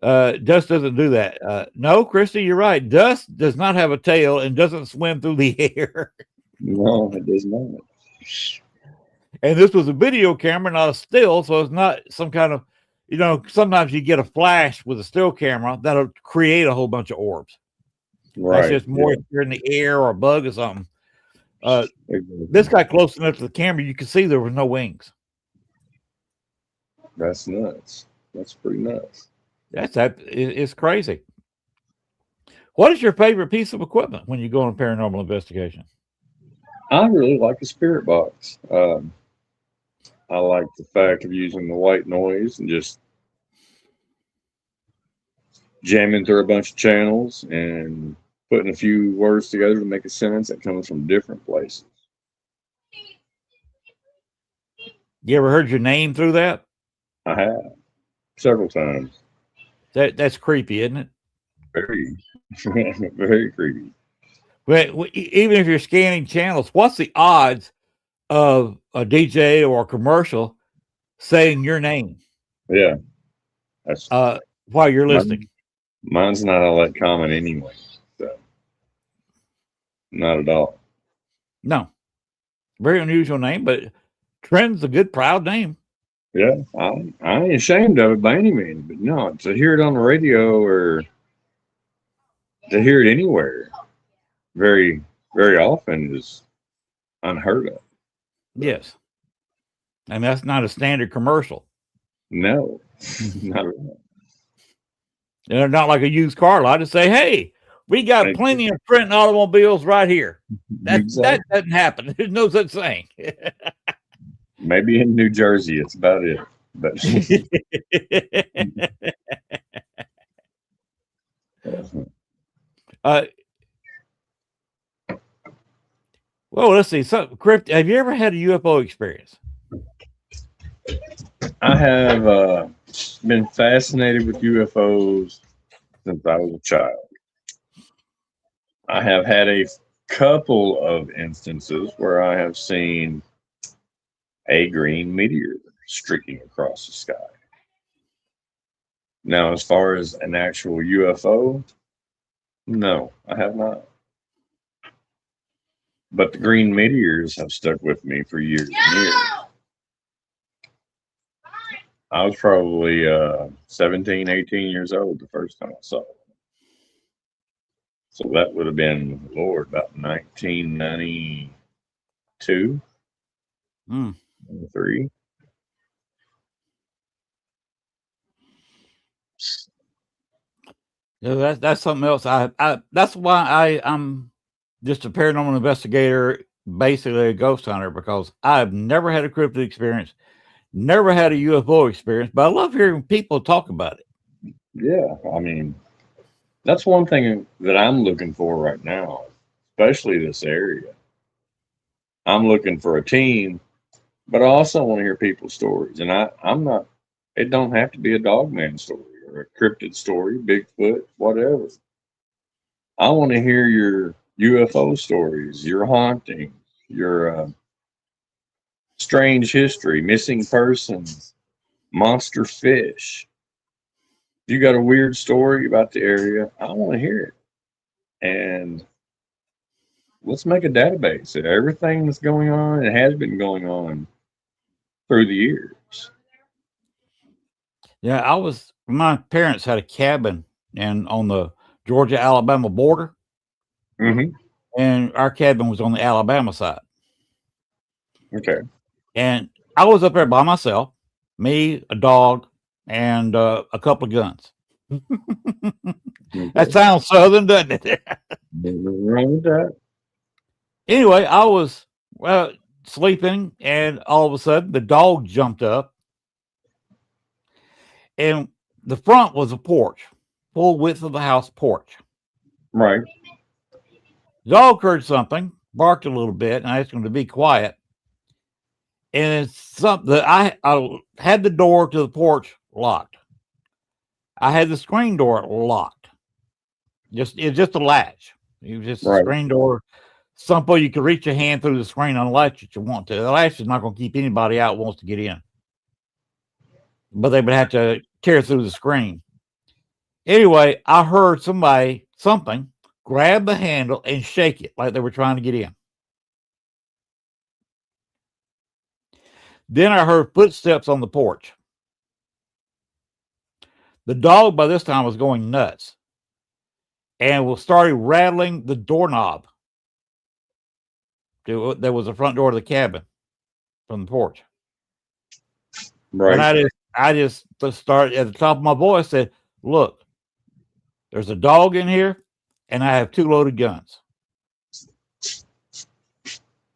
Dust doesn't do that. No, Christy, you're right. Dust does not have a tail and doesn't swim through the air. No, it does not. And this was a video camera, not a still, so it's not some kind of, sometimes you get a flash with a still camera that'll create a whole bunch of orbs. Right. That's just moisture in the air or a bug or something. This got close enough to the camera, you could see there was no wings. That's nuts. That's pretty nuts. It's crazy. What is your favorite piece of equipment when you go on a paranormal investigation? I really like the spirit box. I like the fact of using the white noise and just jamming through a bunch of channels and putting a few words together to make a sentence that comes from different places. You ever heard your name through that? I have several times. That's creepy, isn't it? Very, very creepy. But even if you're scanning channels, what's the odds of a DJ or a commercial saying your name? Yeah, that's while you're listening. Mine's not all that common anyway, so not at all. No, very unusual name, but Trenton's a good, proud name. Yeah, I ain't ashamed of it by any means, but no, to hear it on the radio or to hear it anywhere very, very often is unheard of. Yes. And that's not a standard commercial. No, not at all. They're not like a used car lot to say, hey, we got plenty of Trenton automobiles right here. That doesn't happen. There's no such thing. Maybe in New Jersey, it's about it. But well, let's see. So, Crypt, have you ever had a UFO experience? I have been fascinated with UFOs since I was a child. I have had a couple of instances where I have seen a green meteor streaking across the sky. Now, as far as an actual UFO, no, I have not. But the green meteors have stuck with me for years and years. I was probably 17, 18 years old the first time I saw it. So that would have been, Lord, about 1992, 3. Yeah, that's something else. That's why I'm just a paranormal investigator, basically a ghost hunter, because I've never had a cryptid experience, Never had a UFO experience, but I love hearing people talk about it. Yeah, I mean, that's one thing that I'm looking for right now, especially this area. I'm looking for a team, but I also want to hear people's stories. And I'm not, it don't have to be a dogman story or a cryptid story, Bigfoot, whatever. I want to hear your UFO stories, your hauntings, your strange history, missing persons, monster fish. If you got a weird story about the area, I want to hear it. And let's make a database of everything that's going on and has been going on through the years. Yeah, my parents had a cabin on the Georgia Alabama border, Mm-hmm. and our cabin was on the Alabama side. Okay. And I was up there by myself, me, a dog, and a couple of guns. That sounds southern, doesn't it? Nothing wrong with that. Anyway, I was sleeping, and all of a sudden the dog jumped up, and the front was a porch, full width of the house porch. Right. The dog heard something, barked a little bit, and I asked him to be quiet. And it's something that I had the door to the porch locked. I had the screen door locked. It's just a latch. It was just a screen door. Somehow you could reach your hand through the screen on the latch if you want to. The latch is not going to keep anybody out who wants to get in. But they would have to tear through the screen. Anyway, I heard something grab the handle and shake it like they were trying to get in. Then I heard footsteps on the porch. The dog by this time was going nuts and started rattling the doorknob. There was the front door of the cabin from the porch. Right. And I just started at the top of my voice, said, "Look, there's a dog in here, and I have 2 loaded guns.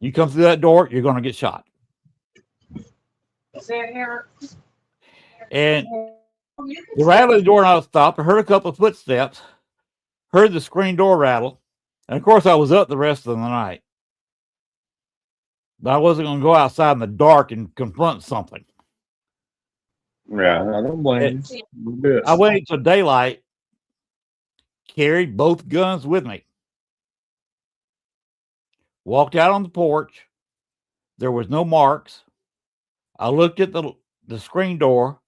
You come through that door, you're going to get shot." And the rattle of the doorknob stopped. I heard a couple of footsteps, heard the screen door rattle, and of course I was up the rest of the night. But I wasn't going to go outside in the dark and confront something. Yeah, I don't blame you. I waited until daylight, carried both guns with me, walked out on the porch. There was no marks. I looked at the screen door.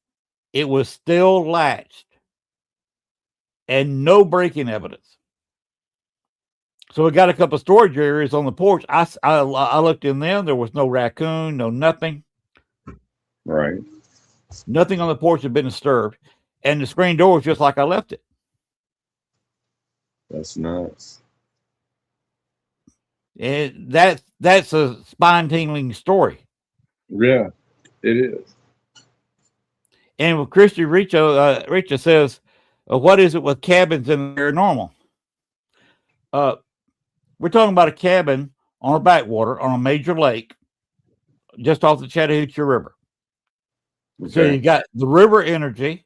It was still latched and no break-in evidence. So we got a couple of storage areas on the porch. I looked in them. There was no raccoon, no nothing. Right. Nothing on the porch had been disturbed. And the screen door was just like I left it. That's nuts. And that's a spine-tingling story. Yeah, it is. And with Christy Richa says, what is it with cabins in the paranormal? We're talking about a cabin on a backwater on a major lake just off the Chattahoochee River. Okay. So you've got the river energy.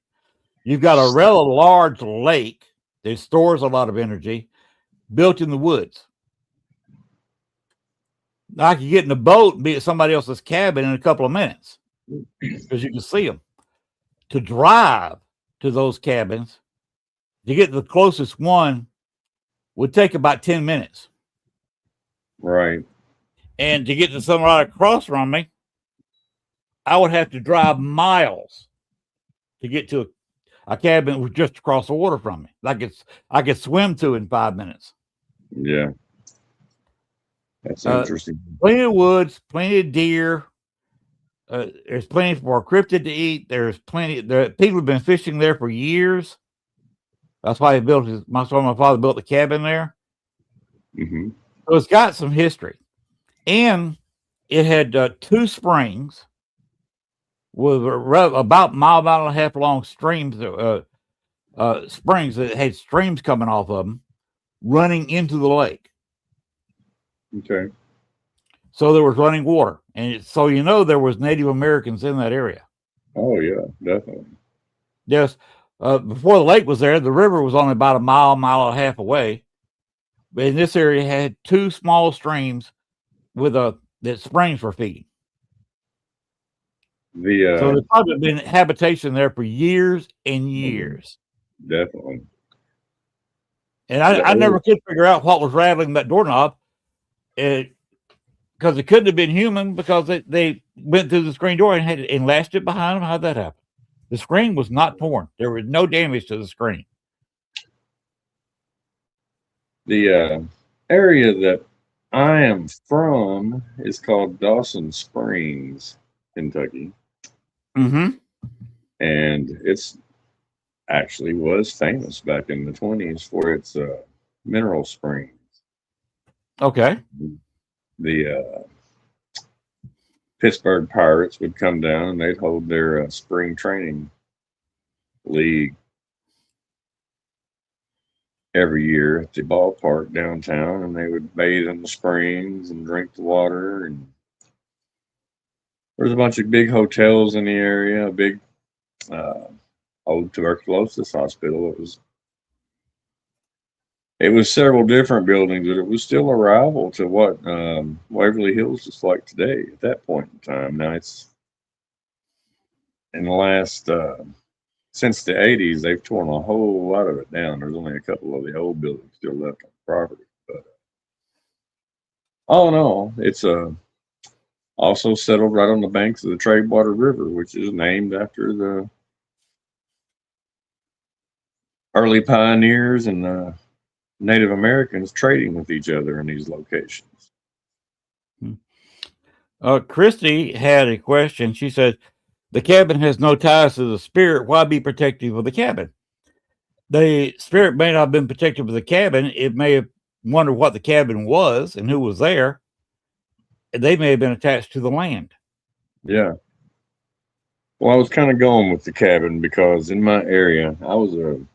You've got a rather large lake that stores a lot of energy built in the woods. Now I could get in a boat and be at somebody else's cabin in a couple of minutes because you can see them. To drive to those cabins, to get to the closest one, would take about 10 minutes. Right. And to get to some right across from me, I would have to drive miles to get to a cabin that was just across the water from me. I could swim to in 5 minutes. Yeah. That's interesting. Plenty of woods, plenty of deer. There's plenty for cryptid to eat. There's plenty. People have been fishing there for years. That's why my father built the cabin there. Mm-hmm. So it's got some history, and it had 2 springs with about a mile and a half long streams, springs that had streams coming off of them, running into the lake. Okay. So there was running water. And so, there was Native Americans in that area. Oh, yeah, definitely. Yes. Before the lake was there, the river was only about a mile and a half away. But in this area had two small streams that springs were feeding. So there's probably been habitation there for years and years. Definitely. And I never could figure out what was rattling that doorknob. Because it couldn't have been human, because they went through the screen door and latched it behind them. How'd that happen? The screen was not torn. There was no damage to the screen. The area that I am from is called Dawson Springs, Kentucky. Mm-hmm. And it's actually was famous back in the 1920s for its mineral springs. Okay. The Pittsburgh Pirates would come down and they'd hold their spring training league every year at the ballpark downtown, and they would bathe in the springs and drink the water. And there's a bunch of big hotels in the area, a big old tuberculosis hospital. It was several different buildings, but it was still a rival to what Waverly Hills is like today at that point in time. Now it's in the last since the 80s, they've torn a whole lot of it down. There's only a couple of the old buildings still left on the property. But all in all, it's also settled right on the banks of the Tradewater River, which is named after the early pioneers and Native Americans trading with each other in these locations. Christy had a question. She said, the cabin has no ties to the spirit. Why be protective of the cabin? The spirit may not have been protective of the cabin. It may have wondered what the cabin was and who was there. They may have been attached to the land. Yeah. Well, I was kind of going with the cabin because in my area, I was in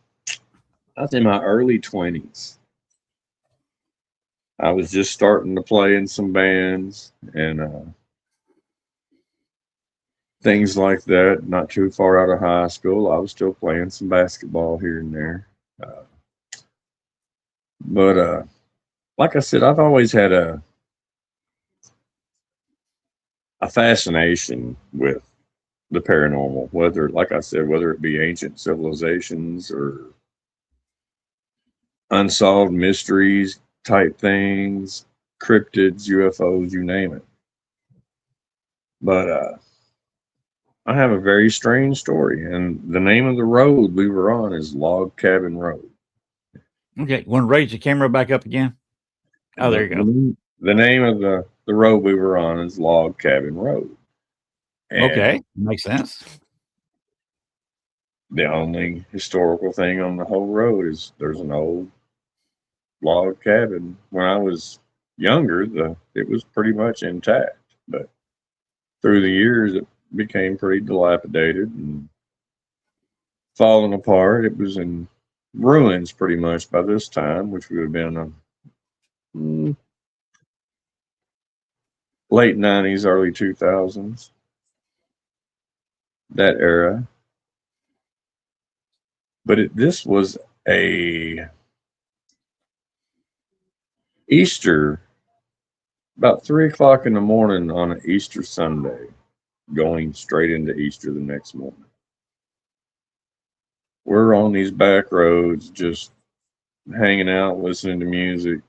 my early 20s. I was just starting to play in some bands and things like that. Not too far out of high school, I was still playing some basketball here and there. But like I said, I've always had a fascination with the paranormal, whether, like I said, whether it be ancient civilizations or unsolved mysteries type things, cryptids, UFOs, you name it. But I have a very strange story, and the name of the road we were on is Log Cabin Road. Okay, want to raise the camera back up again? Oh, there you go. The name of the road we were on is Log Cabin Road. And okay, makes sense. The only historical thing on the whole road is there's an old log cabin. When I was younger, it was pretty much intact, but through the years it became pretty dilapidated and falling apart. It was in ruins pretty much by this time, which would have been late 90s, early 2000s, that era. But this was a Easter, about 3:00 in the morning on an Easter Sunday, going straight into Easter the next morning. We're on these back roads, just hanging out, listening to music.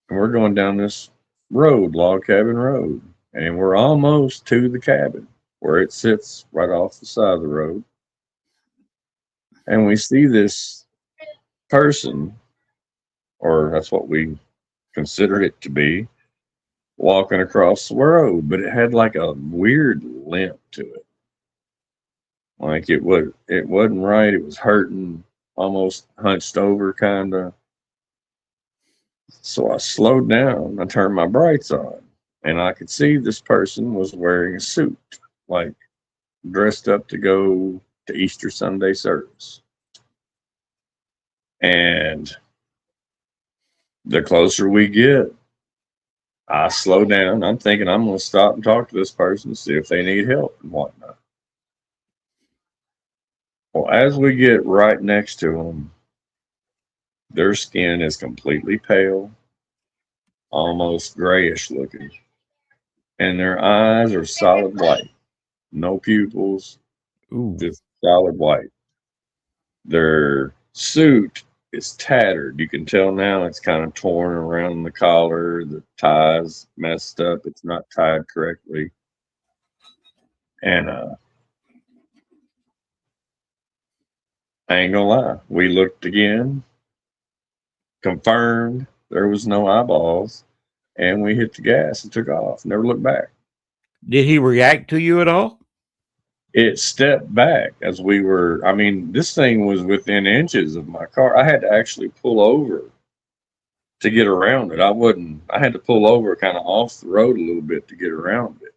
And we're going down this road, Log Cabin Road, and we're almost to the cabin where it sits right off the side of the road. And we see this person, or that's what we considered it to be, walking across the road, but it had like a weird limp to it. Like it wasn't right. It was hurting, almost hunched over, kind of. So I slowed down. I turned my brights on, and I could see this person was wearing a suit, like dressed up to go to Easter Sunday service. And the closer we get, I slow down. I'm thinking I'm going to stop and talk to this person, see if they need help and whatnot. Well, as we get right next to them, their skin is completely pale, almost grayish looking, and their eyes are solid white, no pupils, Ooh. just solid white. Their suit is tattered. You can tell now it's kind of torn around the collar. The tie's messed up. It's not tied correctly. And I ain't gonna lie. We looked again, confirmed there was no eyeballs, and we hit the gas and took off. Never looked back. Did he react to you at all? It stepped back as we were. I mean, this thing was within inches of my car. I had to actually pull over to get around it. I had to pull over kind of off the road a little bit to get around it.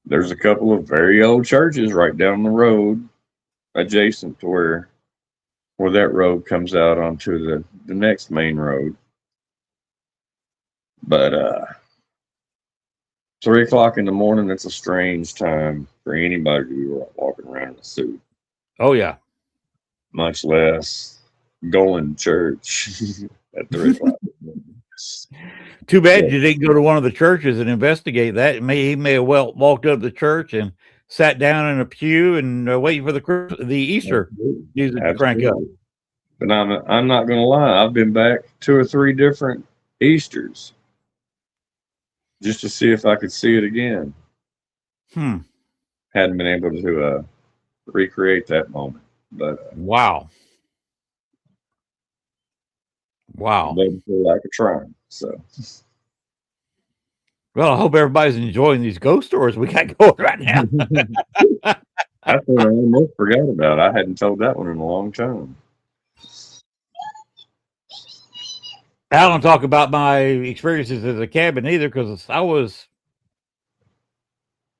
There's a couple of very old churches right down the road adjacent to where that road comes out onto the next main road. But 3 o'clock in the morning, it's a strange time for anybody to be walking around in a suit. Oh, yeah. Much less going to church at 3 o'clock. Too bad you didn't go to one of the churches and investigate that. He may have walked up to the church and sat down in a pew and waiting for the Easter music to crank up. But I'm not going to lie. I've been back 2 or 3 different Easters just to see if I could see it again. Hadn't been able to recreate that moment. But wow. Didn't feel like a trying. So, well, I hope everybody's enjoying these ghost stories we got going right now. That's what I almost forgot about. I hadn't told that one in a long time. I don't talk about my experiences as a cabin either, because I was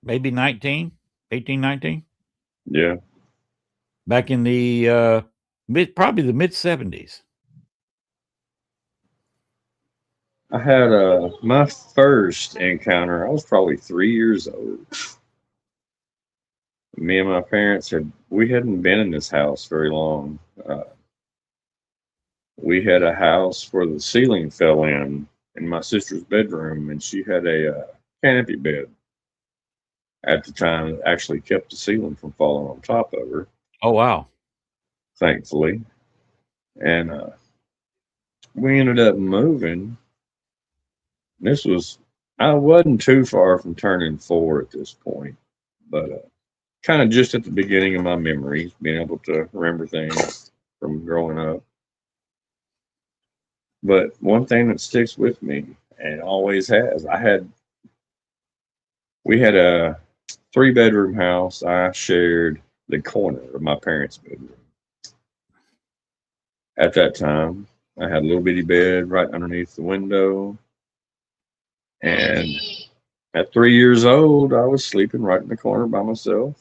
maybe 18, 19. Yeah. Back in the probably the mid 70s. I had my first encounter. I was probably 3 years old. Me and my parents we hadn't been in this house very long. We had a house where the ceiling fell in my sister's bedroom, and she had a canopy bed at the time that actually kept the ceiling from falling on top of her. Oh, wow. Thankfully. And we ended up moving. I wasn't too far from turning 4 at this point, but kind of just at the beginning of my memories, being able to remember things from growing up. But one thing that sticks with me, and always has, we had a 3-bedroom house. I shared the corner of my parents' bedroom. At that time, I had a little bitty bed right underneath the window. And at 3 years old, I was sleeping right in the corner by myself.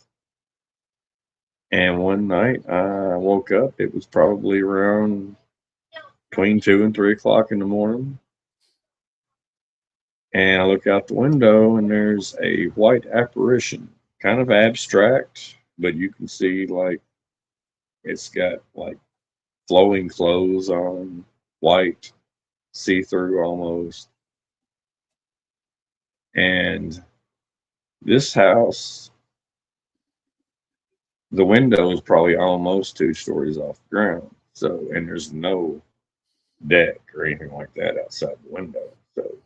And one night I woke up. It was probably around between 2 and 3 o'clock in the morning. And I look out the window and there's a white apparition, kind of abstract, but you can see like it's got like flowing clothes on, white, see-through almost. And this house, the window is probably almost 2 stories off the ground. So, and there's no deck or anything like that outside the window. So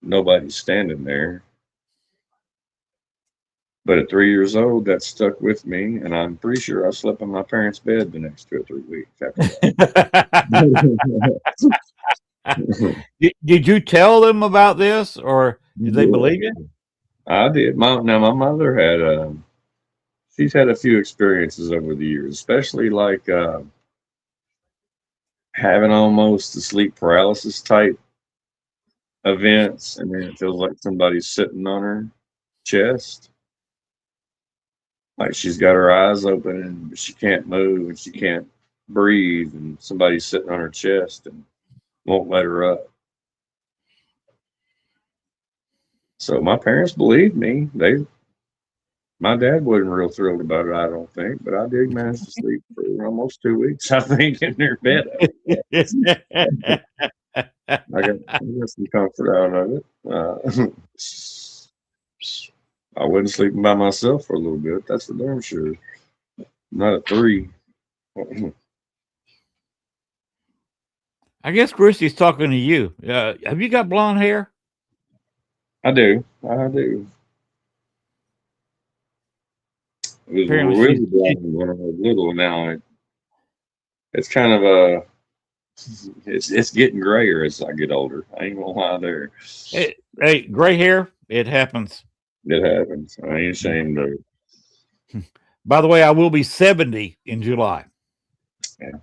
nobody's standing there. But at 3 years old, that stuck with me, and I'm pretty sure I slept in my parents' bed the next 2 or 3 weeks after that. Did you tell them about this, or did they believe it? I did. My mother had she's had a few experiences over the years, especially like having almost the sleep paralysis type events, and then it feels like somebody's sitting on her chest. Like she's got her eyes open and she can't move and she can't breathe, and somebody's sitting on her chest and won't let her up. So my parents believed me. My dad wasn't real thrilled about it, I don't think, but I did manage to sleep for almost 2 weeks, I think, in their bed. I got some comfort out of it. I wasn't sleeping by myself for a little bit. That's for damn sure. Not at 3. I guess Christy's talking to you. Have you got blonde hair? I do. I do. It was Apparently really blonde when I was little. Now it's kind of it's getting grayer as I get older. I ain't gonna lie there. Hey, gray hair, it happens. It happens. I ain't ashamed of it. By the way, I will be 70 in July. Yeah.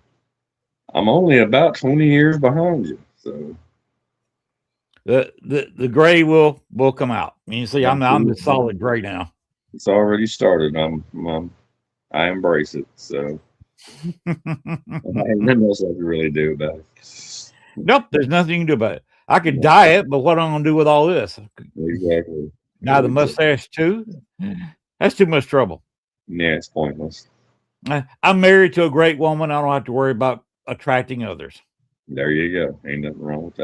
I'm only about 20 years behind you, so the gray will come out. You see, I'm the solid gray now. It's already started. I embrace it. So nothing else I can really do about it. Nope, there's nothing you can do about it. I could dye it, but what am I gonna do with all this? Exactly. Now the mustache too. That's too much trouble. Yeah, it's pointless. I'm married to a great woman. I don't have to worry about attracting others. There you go. Ain't nothing wrong with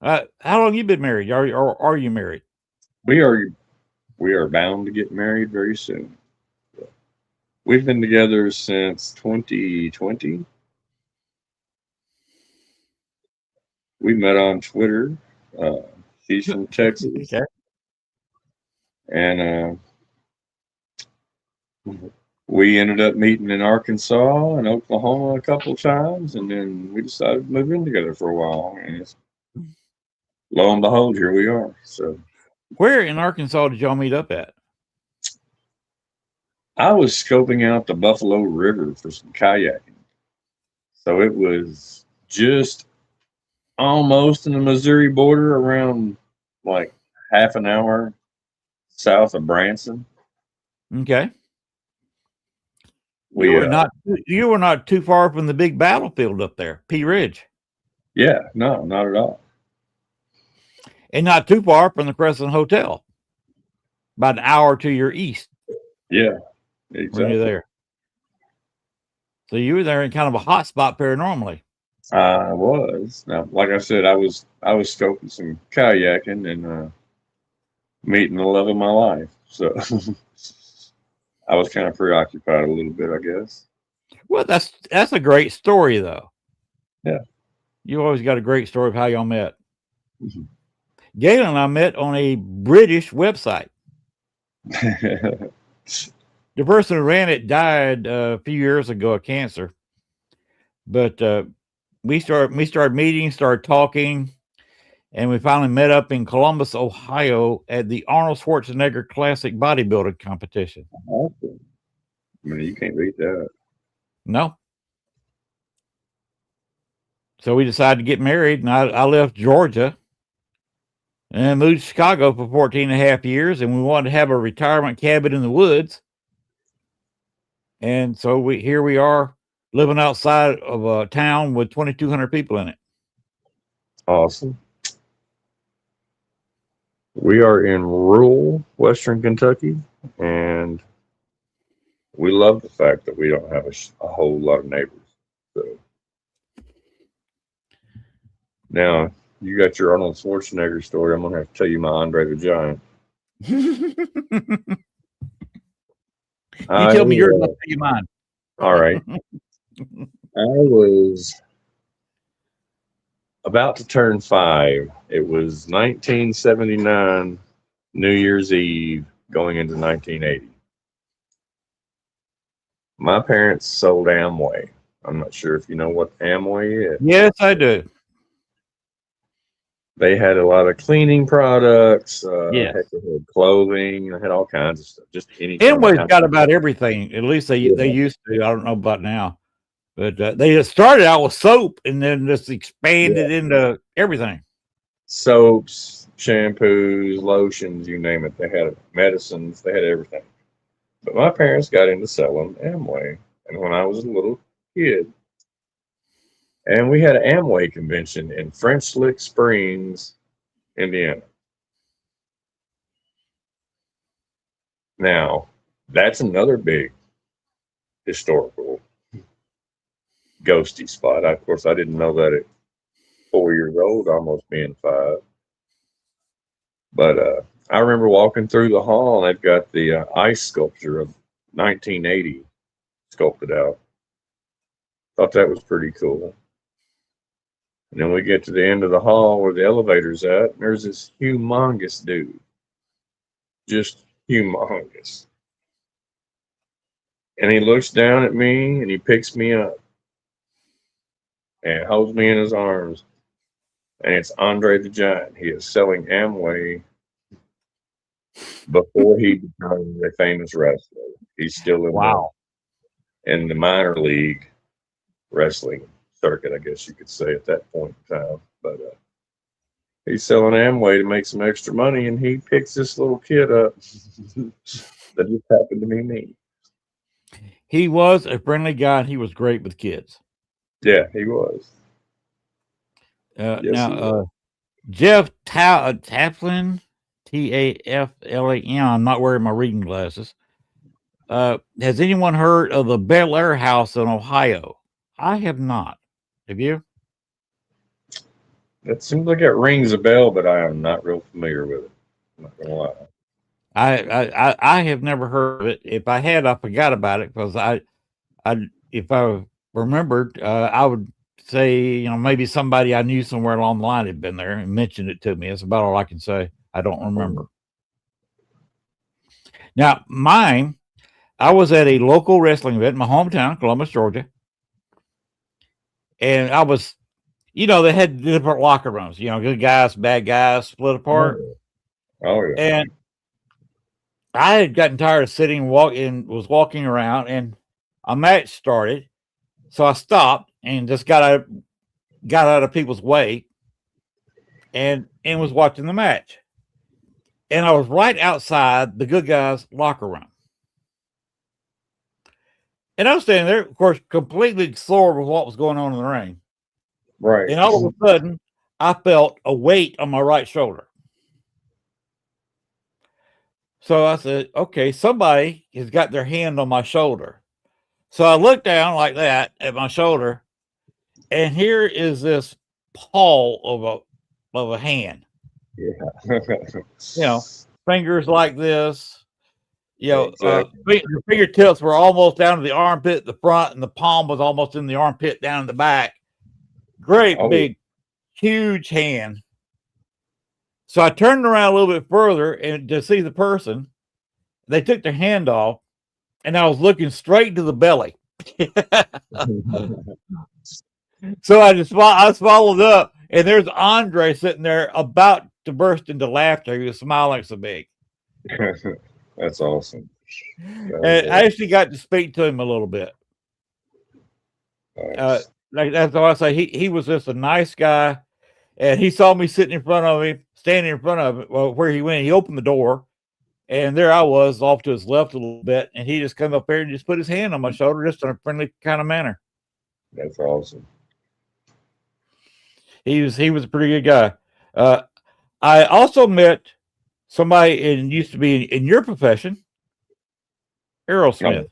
that. How long you been married? Are you married? We are bound to get married very soon. We've been together since 2020. We met on Twitter. She's from Texas. Okay. And we ended up meeting in Arkansas and Oklahoma a couple of times, and then we decided to move in together for a while. And lo and behold, here we are. So, where in Arkansas did y'all meet up at? I was scoping out the Buffalo River for some kayaking. So it was just almost in the Missouri border, around like half an hour south of Branson. Okay. You were not too far from the big battlefield up there, Pea Ridge. Yeah, no, not at all. And not too far from the Crescent Hotel. About an hour to your east. Yeah, exactly. When you're there. So you were there in kind of a hot spot paranormally. I was. Now, like I said, I was scoping some kayaking and meeting the love of my life. So I was kind of preoccupied a little bit, I guess. Well, that's a great story, though. Yeah. You always got a great story of how y'all met. Mm-hmm. Galen and I met on a British website. The person who ran it died a few years ago of cancer. But we started meeting, started talking, and we finally met up in Columbus, Ohio at the Arnold Schwarzenegger Classic Bodybuilding Competition. Awesome. I mean, you can't beat that. No. So we decided to get married, and I left Georgia and moved to Chicago for 14 and a half years, and we wanted to have a retirement cabin in the woods. And so here we are living outside of a town with 2,200 people in it. Awesome. We are in rural Western Kentucky, and we love the fact that we don't have a whole lot of neighbors. So now you got your Arnold Schwarzenegger story. I'm gonna have to tell you my Andre the Giant. You tell me yours, I'll tell you mine. All right. I was about to turn 5. It was 1979, New Year's Eve, going into 1980. My parents sold Amway. I'm not sure if you know what Amway is. Yes, I do. They had a lot of cleaning products. Yeah. They had clothing. They had all kinds of stuff. Just anything. Amway's got about everything. At least they used to. I don't know about now. But they started out with soap and then just expanded into everything. Soaps, shampoos, lotions, you name it. They had medicines. They had everything. But my parents got into selling Amway. and when I was a little kid. And we had an Amway convention in French Lick Springs, Indiana. Now, that's another big historical ghosty spot. Of course, I didn't know that at 4 years old, almost being 5. But I remember walking through the hall, and they've got the ice sculpture of 1980 sculpted out. Thought that was pretty cool. And then we get to the end of the hall where the elevator's at, and there's this humongous dude. Just humongous. And he looks down at me, and he picks me up and holds me in his arms. And it's Andre the Giant. He is selling Amway before he became a famous wrestler. He's still in the minor league wrestling circuit, I guess you could say, at that point in time. But he's selling Amway to make some extra money, and he picks this little kid up that just happened to be me. He was a friendly guy, and he was great with kids. Yeah, he was. Jeff Taflin, Taflan. I'm not wearing my reading glasses. Has anyone heard of the Bel Air House in Ohio? I have not. Have you? That seems like it rings a bell, but I am not real familiar with it. I'm not gonna lie. I have never heard of it. If I had, I forgot about it because if I remembered, I would say, maybe somebody I knew somewhere along the line had been there and mentioned it to me. That's about all I can say. I don't remember. Now, I was at a local wrestling event in my hometown, Columbus, Georgia. And I was, they had different locker rooms, good guys, bad guys, split apart. Oh, yeah. And I had gotten tired of sitting and was walking around, and a match started. So I stopped and just got out of people's way and was watching the match. And I was right outside the good guys' locker room. And I was standing there, of course, completely absorbed with what was going on in the ring. Right. And all of a sudden, I felt a weight on my right shoulder. So I said, okay, somebody has got their hand on my shoulder. So I looked down like that at my shoulder, and here is this paw of a hand. Yeah. Fingers like this. Exactly. Your fingertips were almost down to the armpit at the front, and the palm was almost in the armpit down in the back. Great big, huge hand. So I turned around a little bit further and to see the person. They took their hand off, and I was looking straight to the belly. So I followed up, and there's Andre sitting there about to burst into laughter. He was smiling so big. That's awesome. And I actually got to speak to him a little bit. Nice. That's all I say. He was just a nice guy, and he saw me sitting in front of him, standing in front of him. Well, where he went, he opened the door, and there I was off to his left a little bit, and he just come up there and just put his hand on my shoulder, just in a friendly kind of manner. That's awesome. He was a pretty good guy. I also met somebody and used to be in your profession, Aerosmith.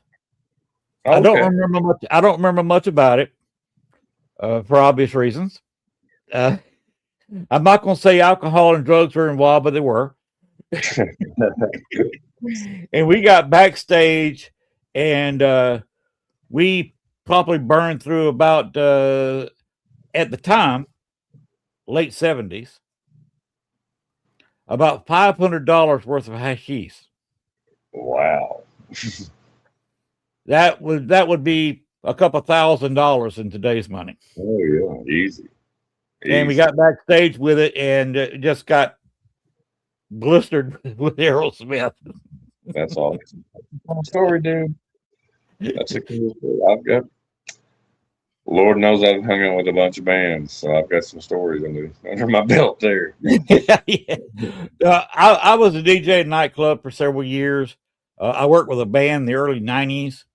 Oh, I don't remember much. I don't remember much about it for obvious reasons. I'm not going to say alcohol and drugs were involved, but they were. And we got backstage, and we probably burned through about at the time, late 70s, about $500 worth of hashish. Wow. That would be a couple $1,000 in today's money. Oh yeah, easy. And we got backstage with it, and just got blistered with Aerosmith. That's awesome. Story, dude. That's a cool story. Lord knows I've hung out with a bunch of bands, so I've got some stories under my belt there. Yeah. I was a DJ at a nightclub for several years. I worked with a band in the early 90s.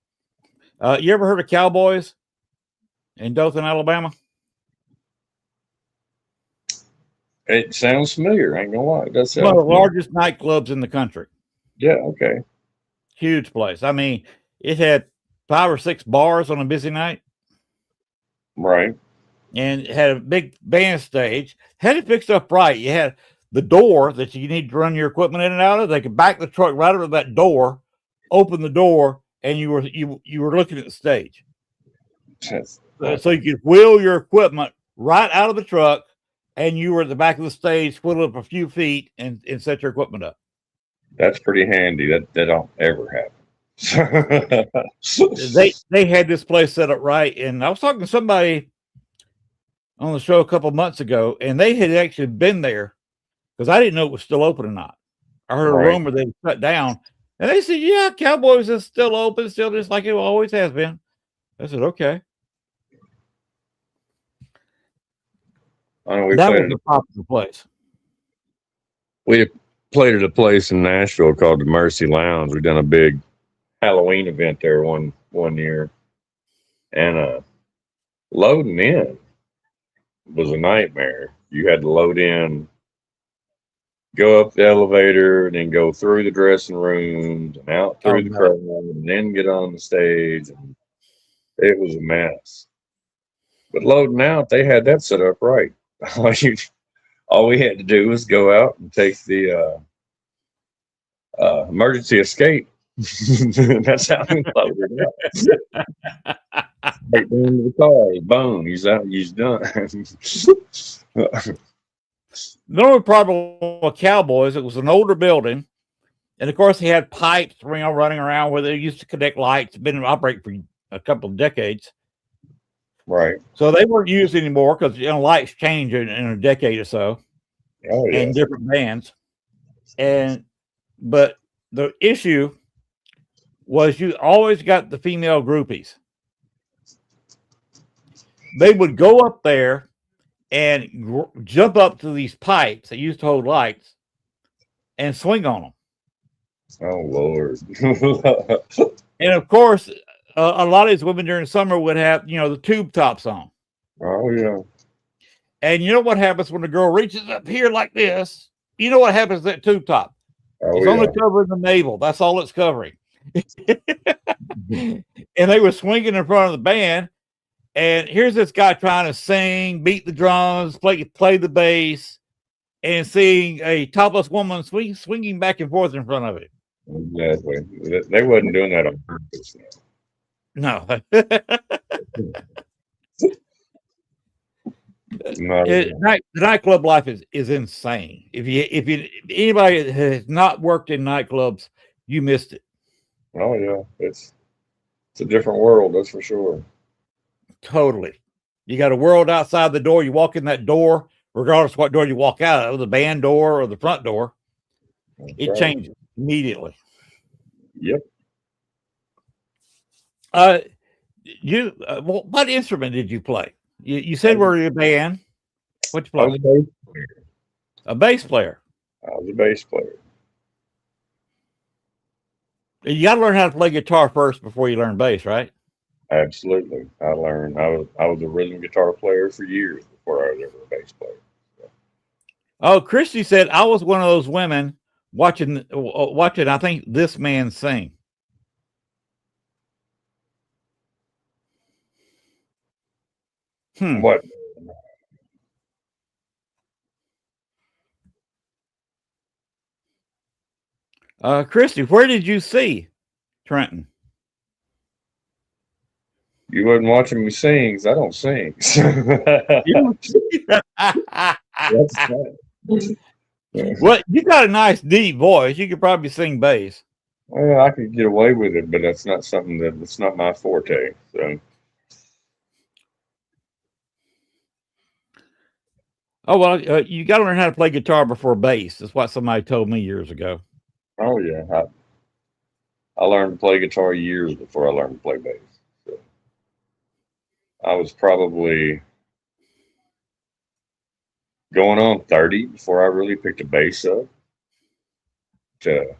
You ever heard of Cowboys in Dothan, Alabama? It sounds familiar. I ain't gonna lie. It does sound One of the familiar. largest nightclubs in the country. Yeah. Okay. Huge place. I mean, it had 5 or 6 bars on a busy night. Right. And it had a big band stage. Had it fixed up right. You had the door that you need to run your equipment in and out of. They could back the truck right over that door, open the door, and you were looking at the stage. So you could wheel your equipment right out of the truck, and you were at the back of the stage, wheel up a few feet, and set your equipment up. That's pretty handy. That don't ever happen. They had this place set up right, and I was talking to somebody on the show a couple months ago, and they had actually been there because I didn't know it was still open or not. I heard a rumor they shut down, and they said, "Yeah, Cowboys is still open, still just like it always has been." I said, "Okay." I know That was a popular place. We played at a place in Nashville called the Mercy Lounge. We done a big Halloween event there one year, and loading in was a nightmare. You had to load in, go up the elevator, and then go through the dressing rooms and out through the crowd, and then get on the stage. And it was a mess. But loading out, they had that set up right. All we had to do was go out and take the emergency escape. That's how we loaded out. Right into the car, boom, he's out, he's done. The only problem with Cowboys, it was an older building, and of course, he had pipes running around where they used to connect lights. Been operating for a couple of decades. Right. So they weren't used anymore because lights change in a decade or so. Oh, yeah. And different bands. But the issue was you always got the female groupies. They would go up there and jump up to these pipes that used to hold lights and swing on them. Oh, Lord. And of course, a lot of these women during the summer would have, the tube tops on. Oh, yeah. And you know what happens when the girl reaches up here like this? You know what happens to that tube top? Oh, it's only covering the navel. That's all it's covering. And they were swinging in front of the band. And here's this guy trying to sing, beat the drums, play the bass, and seeing a topless woman swinging back and forth in front of it. Exactly. They wasn't doing that on purpose. No. The nightclub life is insane. If anybody that has not worked in nightclubs, you missed it. Oh yeah, it's a different world, that's for sure. Totally. You got a world outside the door. You walk in that door, regardless of what door you walk out of, the band door or the front door, it changes immediately. Yep. What instrument did you play? You said we're in a band. What you play? I was a bass player. A bass player. I was a bass player. You got to learn how to play guitar first before you learn bass, right? Absolutely. I was a rhythm guitar player for years before I was ever a bass player. So. Oh, Christy said I was one of those women watching. I think this man sing. What? Christy, where did you see Trenton? You wasn't watching me sing, 'cause I don't sing. Well, you got a nice deep voice. You could probably sing bass. Well, I could get away with it, but that's not something that's not my forte. So. Oh, well, you got to learn how to play guitar before bass. That's what somebody told me years ago. Oh, yeah. I learned to play guitar years before I learned to play bass. So I was probably going on 30 before I really picked a bass up to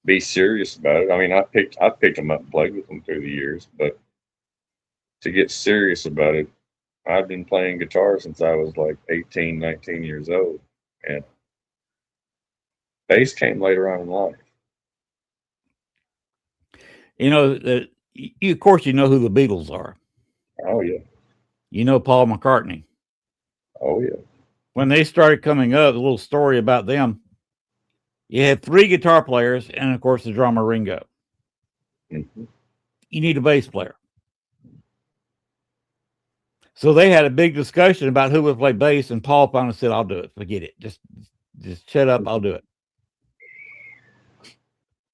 be serious about it. I mean, I picked them up and played with them through the years, but to get serious about it, I've been playing guitar since I was like 18, 19 years old, and bass came later on in life. You know, of course, you know who the Beatles are. Oh yeah. You know Paul McCartney. Oh yeah. When they started coming up, a little story about them. You had 3 guitar players, and of course, the drummer Ringo. Mm-hmm. You need a bass player. So they had a big discussion about who would play bass, and Paul finally said, "I'll do it. Forget it. Just shut up. I'll do it."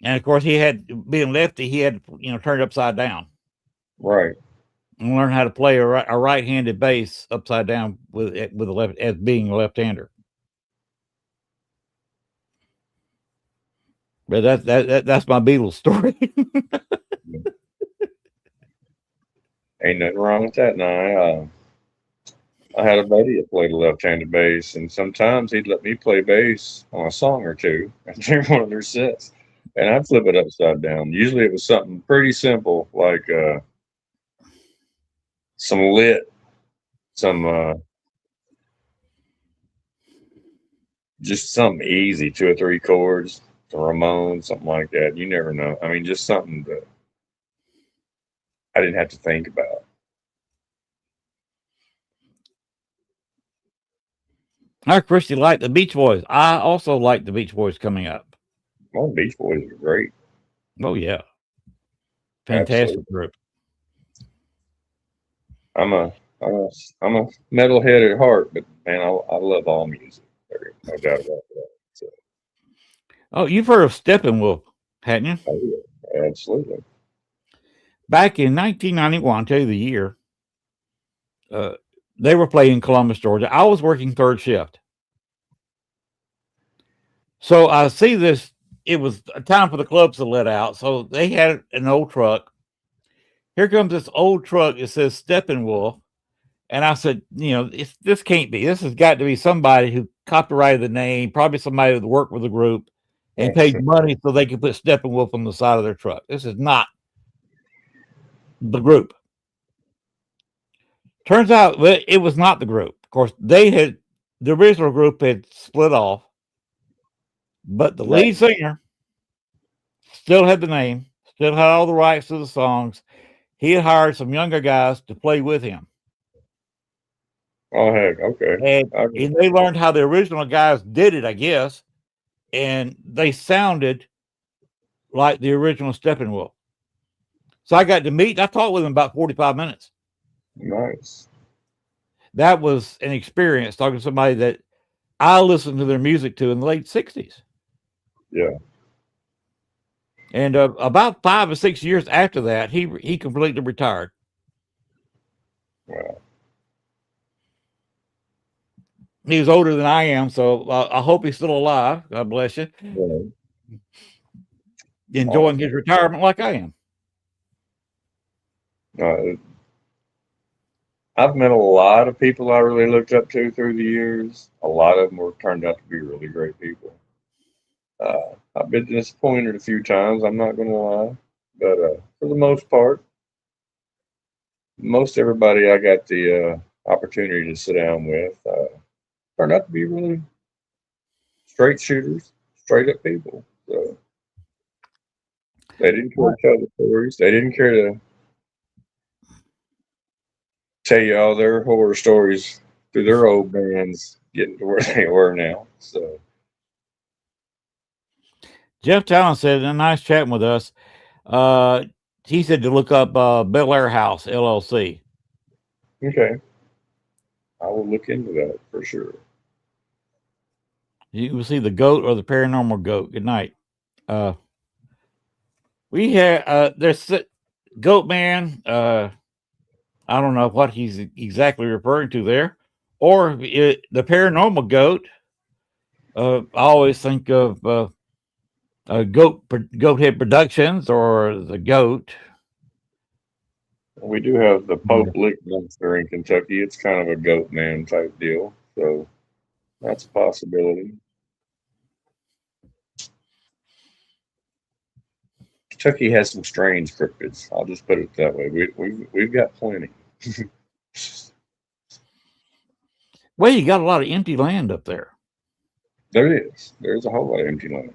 And of course, he had, being lefty, he had, turn it upside down. Right. And learn how to play a right-handed bass upside down with a left, as being a left-hander. But that's my Beatles story. Ain't nothing wrong with that. Now, I had a buddy that played a left-handed bass, and sometimes he'd let me play bass on a song or two during one of their sets, and I'd flip it upside down. Usually, it was something pretty simple, like some lit, some just something easy, 2 or 3 chords, some Ramones, something like that. You never know. I mean, just something that I didn't have to think about. I Christy liked the Beach Boys. I also like the Beach Boys coming up. Well, Beach Boys are great. Oh yeah, fantastic Absolutely. group. I'm a metalhead at heart, but man, I love all music. There's no doubt about that. So, Oh, you've heard of Steppenwolf, hadn't you? oh yeah, absolutely. Back in 1991, I'll tell you the year, they were playing in Columbus, Georgia. I was working third shift. So I see this, it was time for the clubs to let out. So they had an old truck. Here comes this old truck. It says Steppenwolf. And I said, this can't be. This has got to be somebody who copyrighted the name, probably somebody that worked with the group and paid money so they could put Steppenwolf on the side of their truck. This is not the group. Turns out it was not the group. Of course, the original group had split off, but the lead singer still had the name, still had all the rights to the songs. He had hired some younger guys to play with him. Oh heck, okay. And they learned how the original guys did it, I guess, and they sounded like the original Steppenwolf. So I got to meet. I talked with them about 45 minutes. Nice. That was an experience talking to somebody that I listened to their music to in the late 60s. Yeah. And about 5 or 6 years after that, he completely retired. Wow. He was older than I am, so I hope he's still alive. God bless you. Yeah. Enjoying his retirement like I am. I've met a lot of people I really looked up to through the years. A lot of them were turned out to be really great people. I've been disappointed a few times, I'm not going to lie. But for the most part, most everybody I got the opportunity to sit down with turned out to be really straight shooters, straight up people. So they didn't care to tell the stories. They didn't care to tell you all their horror stories through their old bands getting to where they were now. So Jeff Talon said, a nice chatting with us. He said to look up Bel Air House LLC. okay, I will look into that for sure. You will see the goat or the paranormal goat. Good night. We had there's Goat Man. I don't know what he's exactly referring to there, or the paranormal goat. I always think of Goathead Productions or the Goat. We do have the Pope Lick Monster in Kentucky. It's kind of a Goat Man type deal, so that's a possibility. Kentucky has some strange cryptids. I'll just put it that way. We've got plenty. Well, you got a lot of empty land up there. There is. There's a whole lot of empty land.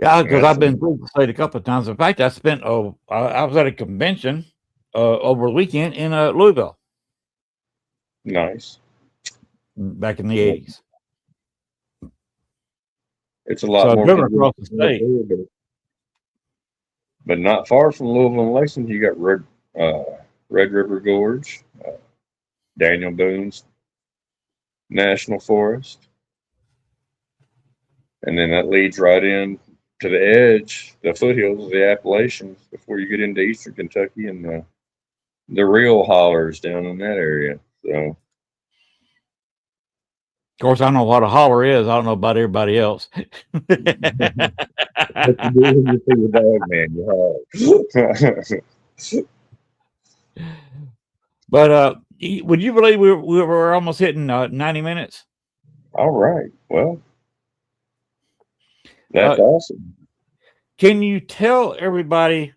Yeah, because I've been through the state a couple of times. In fact, I was at a convention over the weekend in Louisville. Nice. Back in the 80s. It's a lot more across the state. But not far from Louisville and Lexington, you got Red River Gorge, Daniel Boone's National Forest. And then that leads right in to the edge, the foothills of the Appalachians before you get into eastern Kentucky and the real hollers down in that area. So, of course, I know what a holler is. I don't know about everybody else. But would you believe we were almost hitting 90 minutes? All right. Well, that's awesome. Can you tell everybody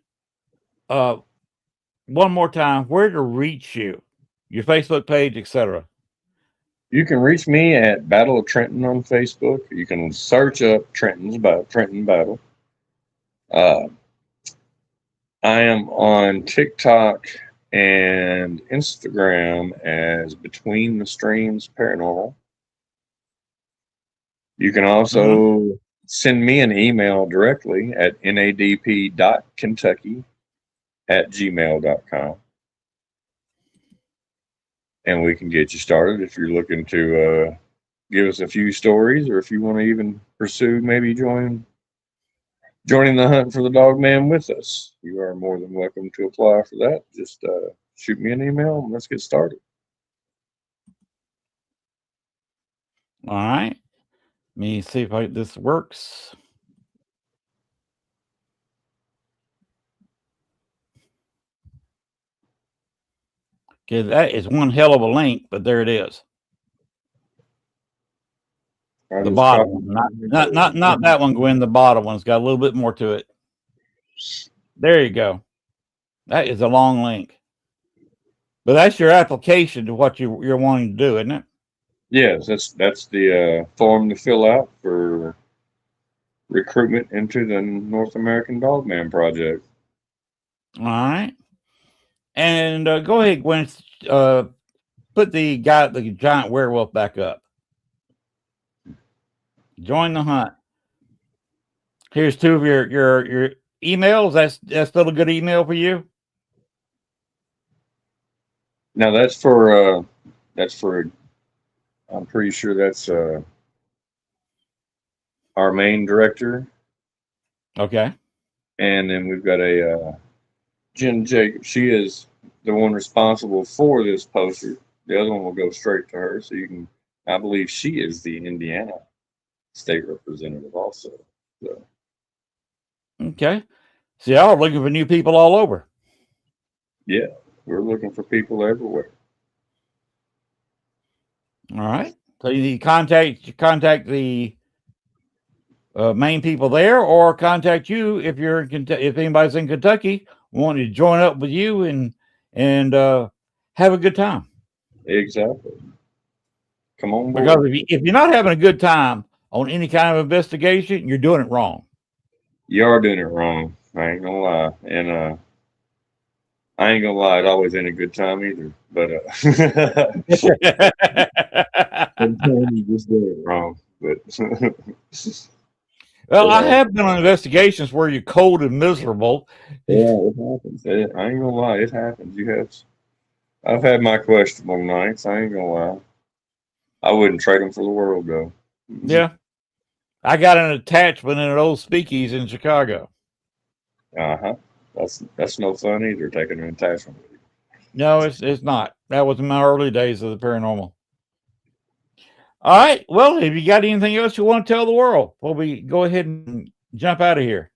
one more time where to reach you, your Facebook page, etc.? You can reach me at Battle of Trenton on Facebook. You can search up Trenton Battle. I am on TikTok and Instagram as Between the Streams Paranormal. You can also send me an email directly at nadp.kentucky@gmail.com. And we can get you started if you're looking to give us a few stories, or if you want to even pursue maybe joining the hunt for the dog man with us. You are more than welcome to apply for that. Just shoot me an email and let's get started. All right. Let me see if this works. Okay, that is one hell of a link, but there it is. The bottom one, not that one, Gwen. The bottom one's got a little bit more to it. There you go. That is a long link, but that's your application to what you're wanting to do, isn't it? Yes, that's the form to fill out for recruitment into the North American Dogman Project. All right, and go ahead, Gwen. Put the giant werewolf back up. Join the hunt. Here's two of your emails. That's still a good email for you. Now that's for I'm pretty sure that's our main director. Okay. And then we've got a Jen Jacob. She is the one responsible for this poster. The other one will go straight to her. So I believe she is the Indiana state representative also. So. Okay. So y'all are looking for new people all over. Yeah, we're looking for people everywhere. All right. So you need to contact the main people there, or contact you if you're if anybody's in Kentucky wanting to join up with you and have a good time. Exactly. Come on board. Because if you're not having a good time on any kind of investigation, you're doing it wrong. You are doing it wrong. I ain't gonna lie, and I ain't gonna lie. It always ain't a good time either. But sometimes you just do it wrong. But well, I have been on investigations where you're cold and miserable. Yeah, it happens. I ain't gonna lie, it happens. I've had my questionable nights. I ain't gonna lie. I wouldn't trade them for the world, though. Yeah, I got an attachment in an old speakeasy in Chicago. That's no fun either, taking an attachment with you. No, it's not. That was in my early days of the paranormal. All right. Well, if you got anything else you want to tell the world, well, we go ahead and jump out of here.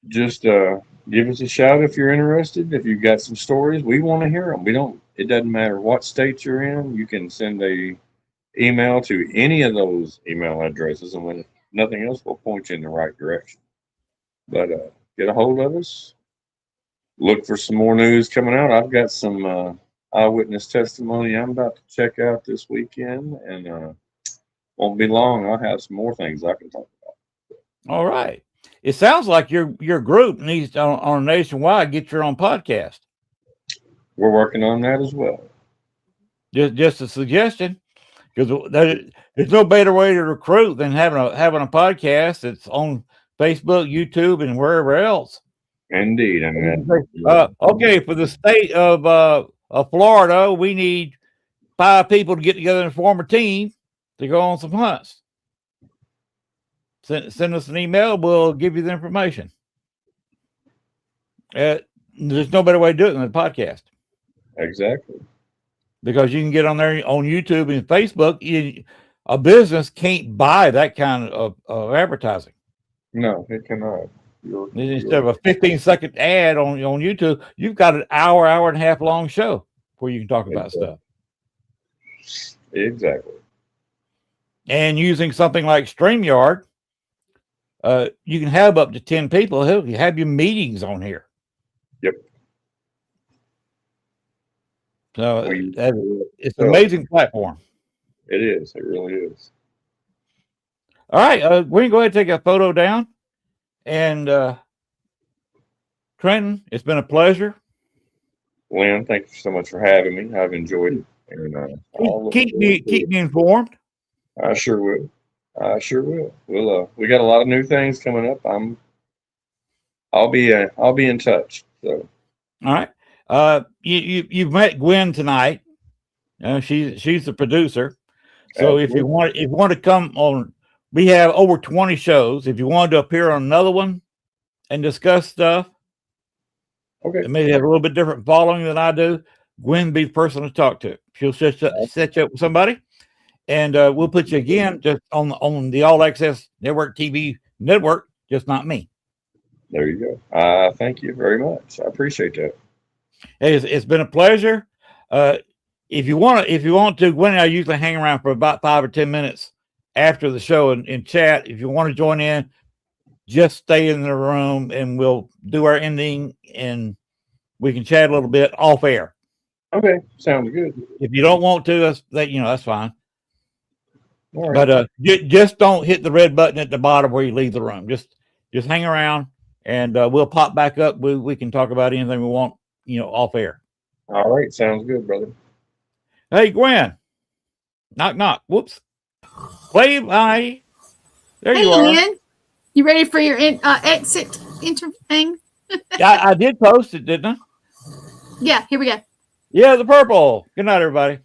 Just give us a shout if you're interested. If you've got some stories, we want to hear them. It doesn't matter what state you're in. You can send a email to any of those email addresses, and nothing else will point you in the right direction. But get a hold of us. Look for some more news coming out. I've got some eyewitness testimony I'm about to check out this weekend, and won't be long. I'll have some more things I can talk about. All right. It sounds like your group needs to, on nationwide, get your own podcast. We're working on that as well. Just a suggestion, because there's no better way to recruit than having a podcast that's on Facebook, YouTube, and wherever else. Indeed. I mean, okay, for the state of Florida, we need 5 people to get together and form a team to go on some hunts. Send us an email. We'll give you the information. There's no better way to do it than a podcast. Exactly. Because you can get on there on YouTube and Facebook. A business can't buy that kind of advertising. No, it cannot. Instead of a 15-second ad on YouTube, you've got an hour and a half long show where you can talk about stuff. Exactly. And using something like StreamYard, you can have up to 10 people. Hell, you have your meetings on here. Yep. So it's an amazing platform. It is. It really is. All right. We can go ahead and take a photo down. And Trenton, it's been a pleasure. Len, thank you so much for having me. I've enjoyed it. And keep me informed. I sure will. We'll we got a lot of new things coming up. I'll be in touch. So all right. You've met Gwen tonight. She's the producer. So absolutely. if you want to come on, we have over 20 shows. If you wanted to appear on another one and discuss stuff, okay, maybe have a little bit different following than I do, Gwen be the person to talk to. She'll set you up with somebody, and we'll put you again just on the All Access Network TV network, just not me. There you go. Thank you very much. I appreciate that. Hey, it's been a pleasure. If you want to, Gwen and I usually hang around for about 5 or 10 minutes after the show and chat. If you want to join in, just stay in the room and we'll do our ending and we can chat a little bit off air. Okay, sounds good. If you don't want to, that's fine. All right. But just don't hit the red button at the bottom where you leave the room. Just hang around and we'll pop back up. We can talk about anything we want, off air. All right, sounds good, brother. Hey, Gwen. Knock, knock. Whoops. Wave, hi. There you are. Ian, you ready for your exit thing? I did post it, didn't I? Yeah, here we go. Yeah, the purple. Good night, everybody.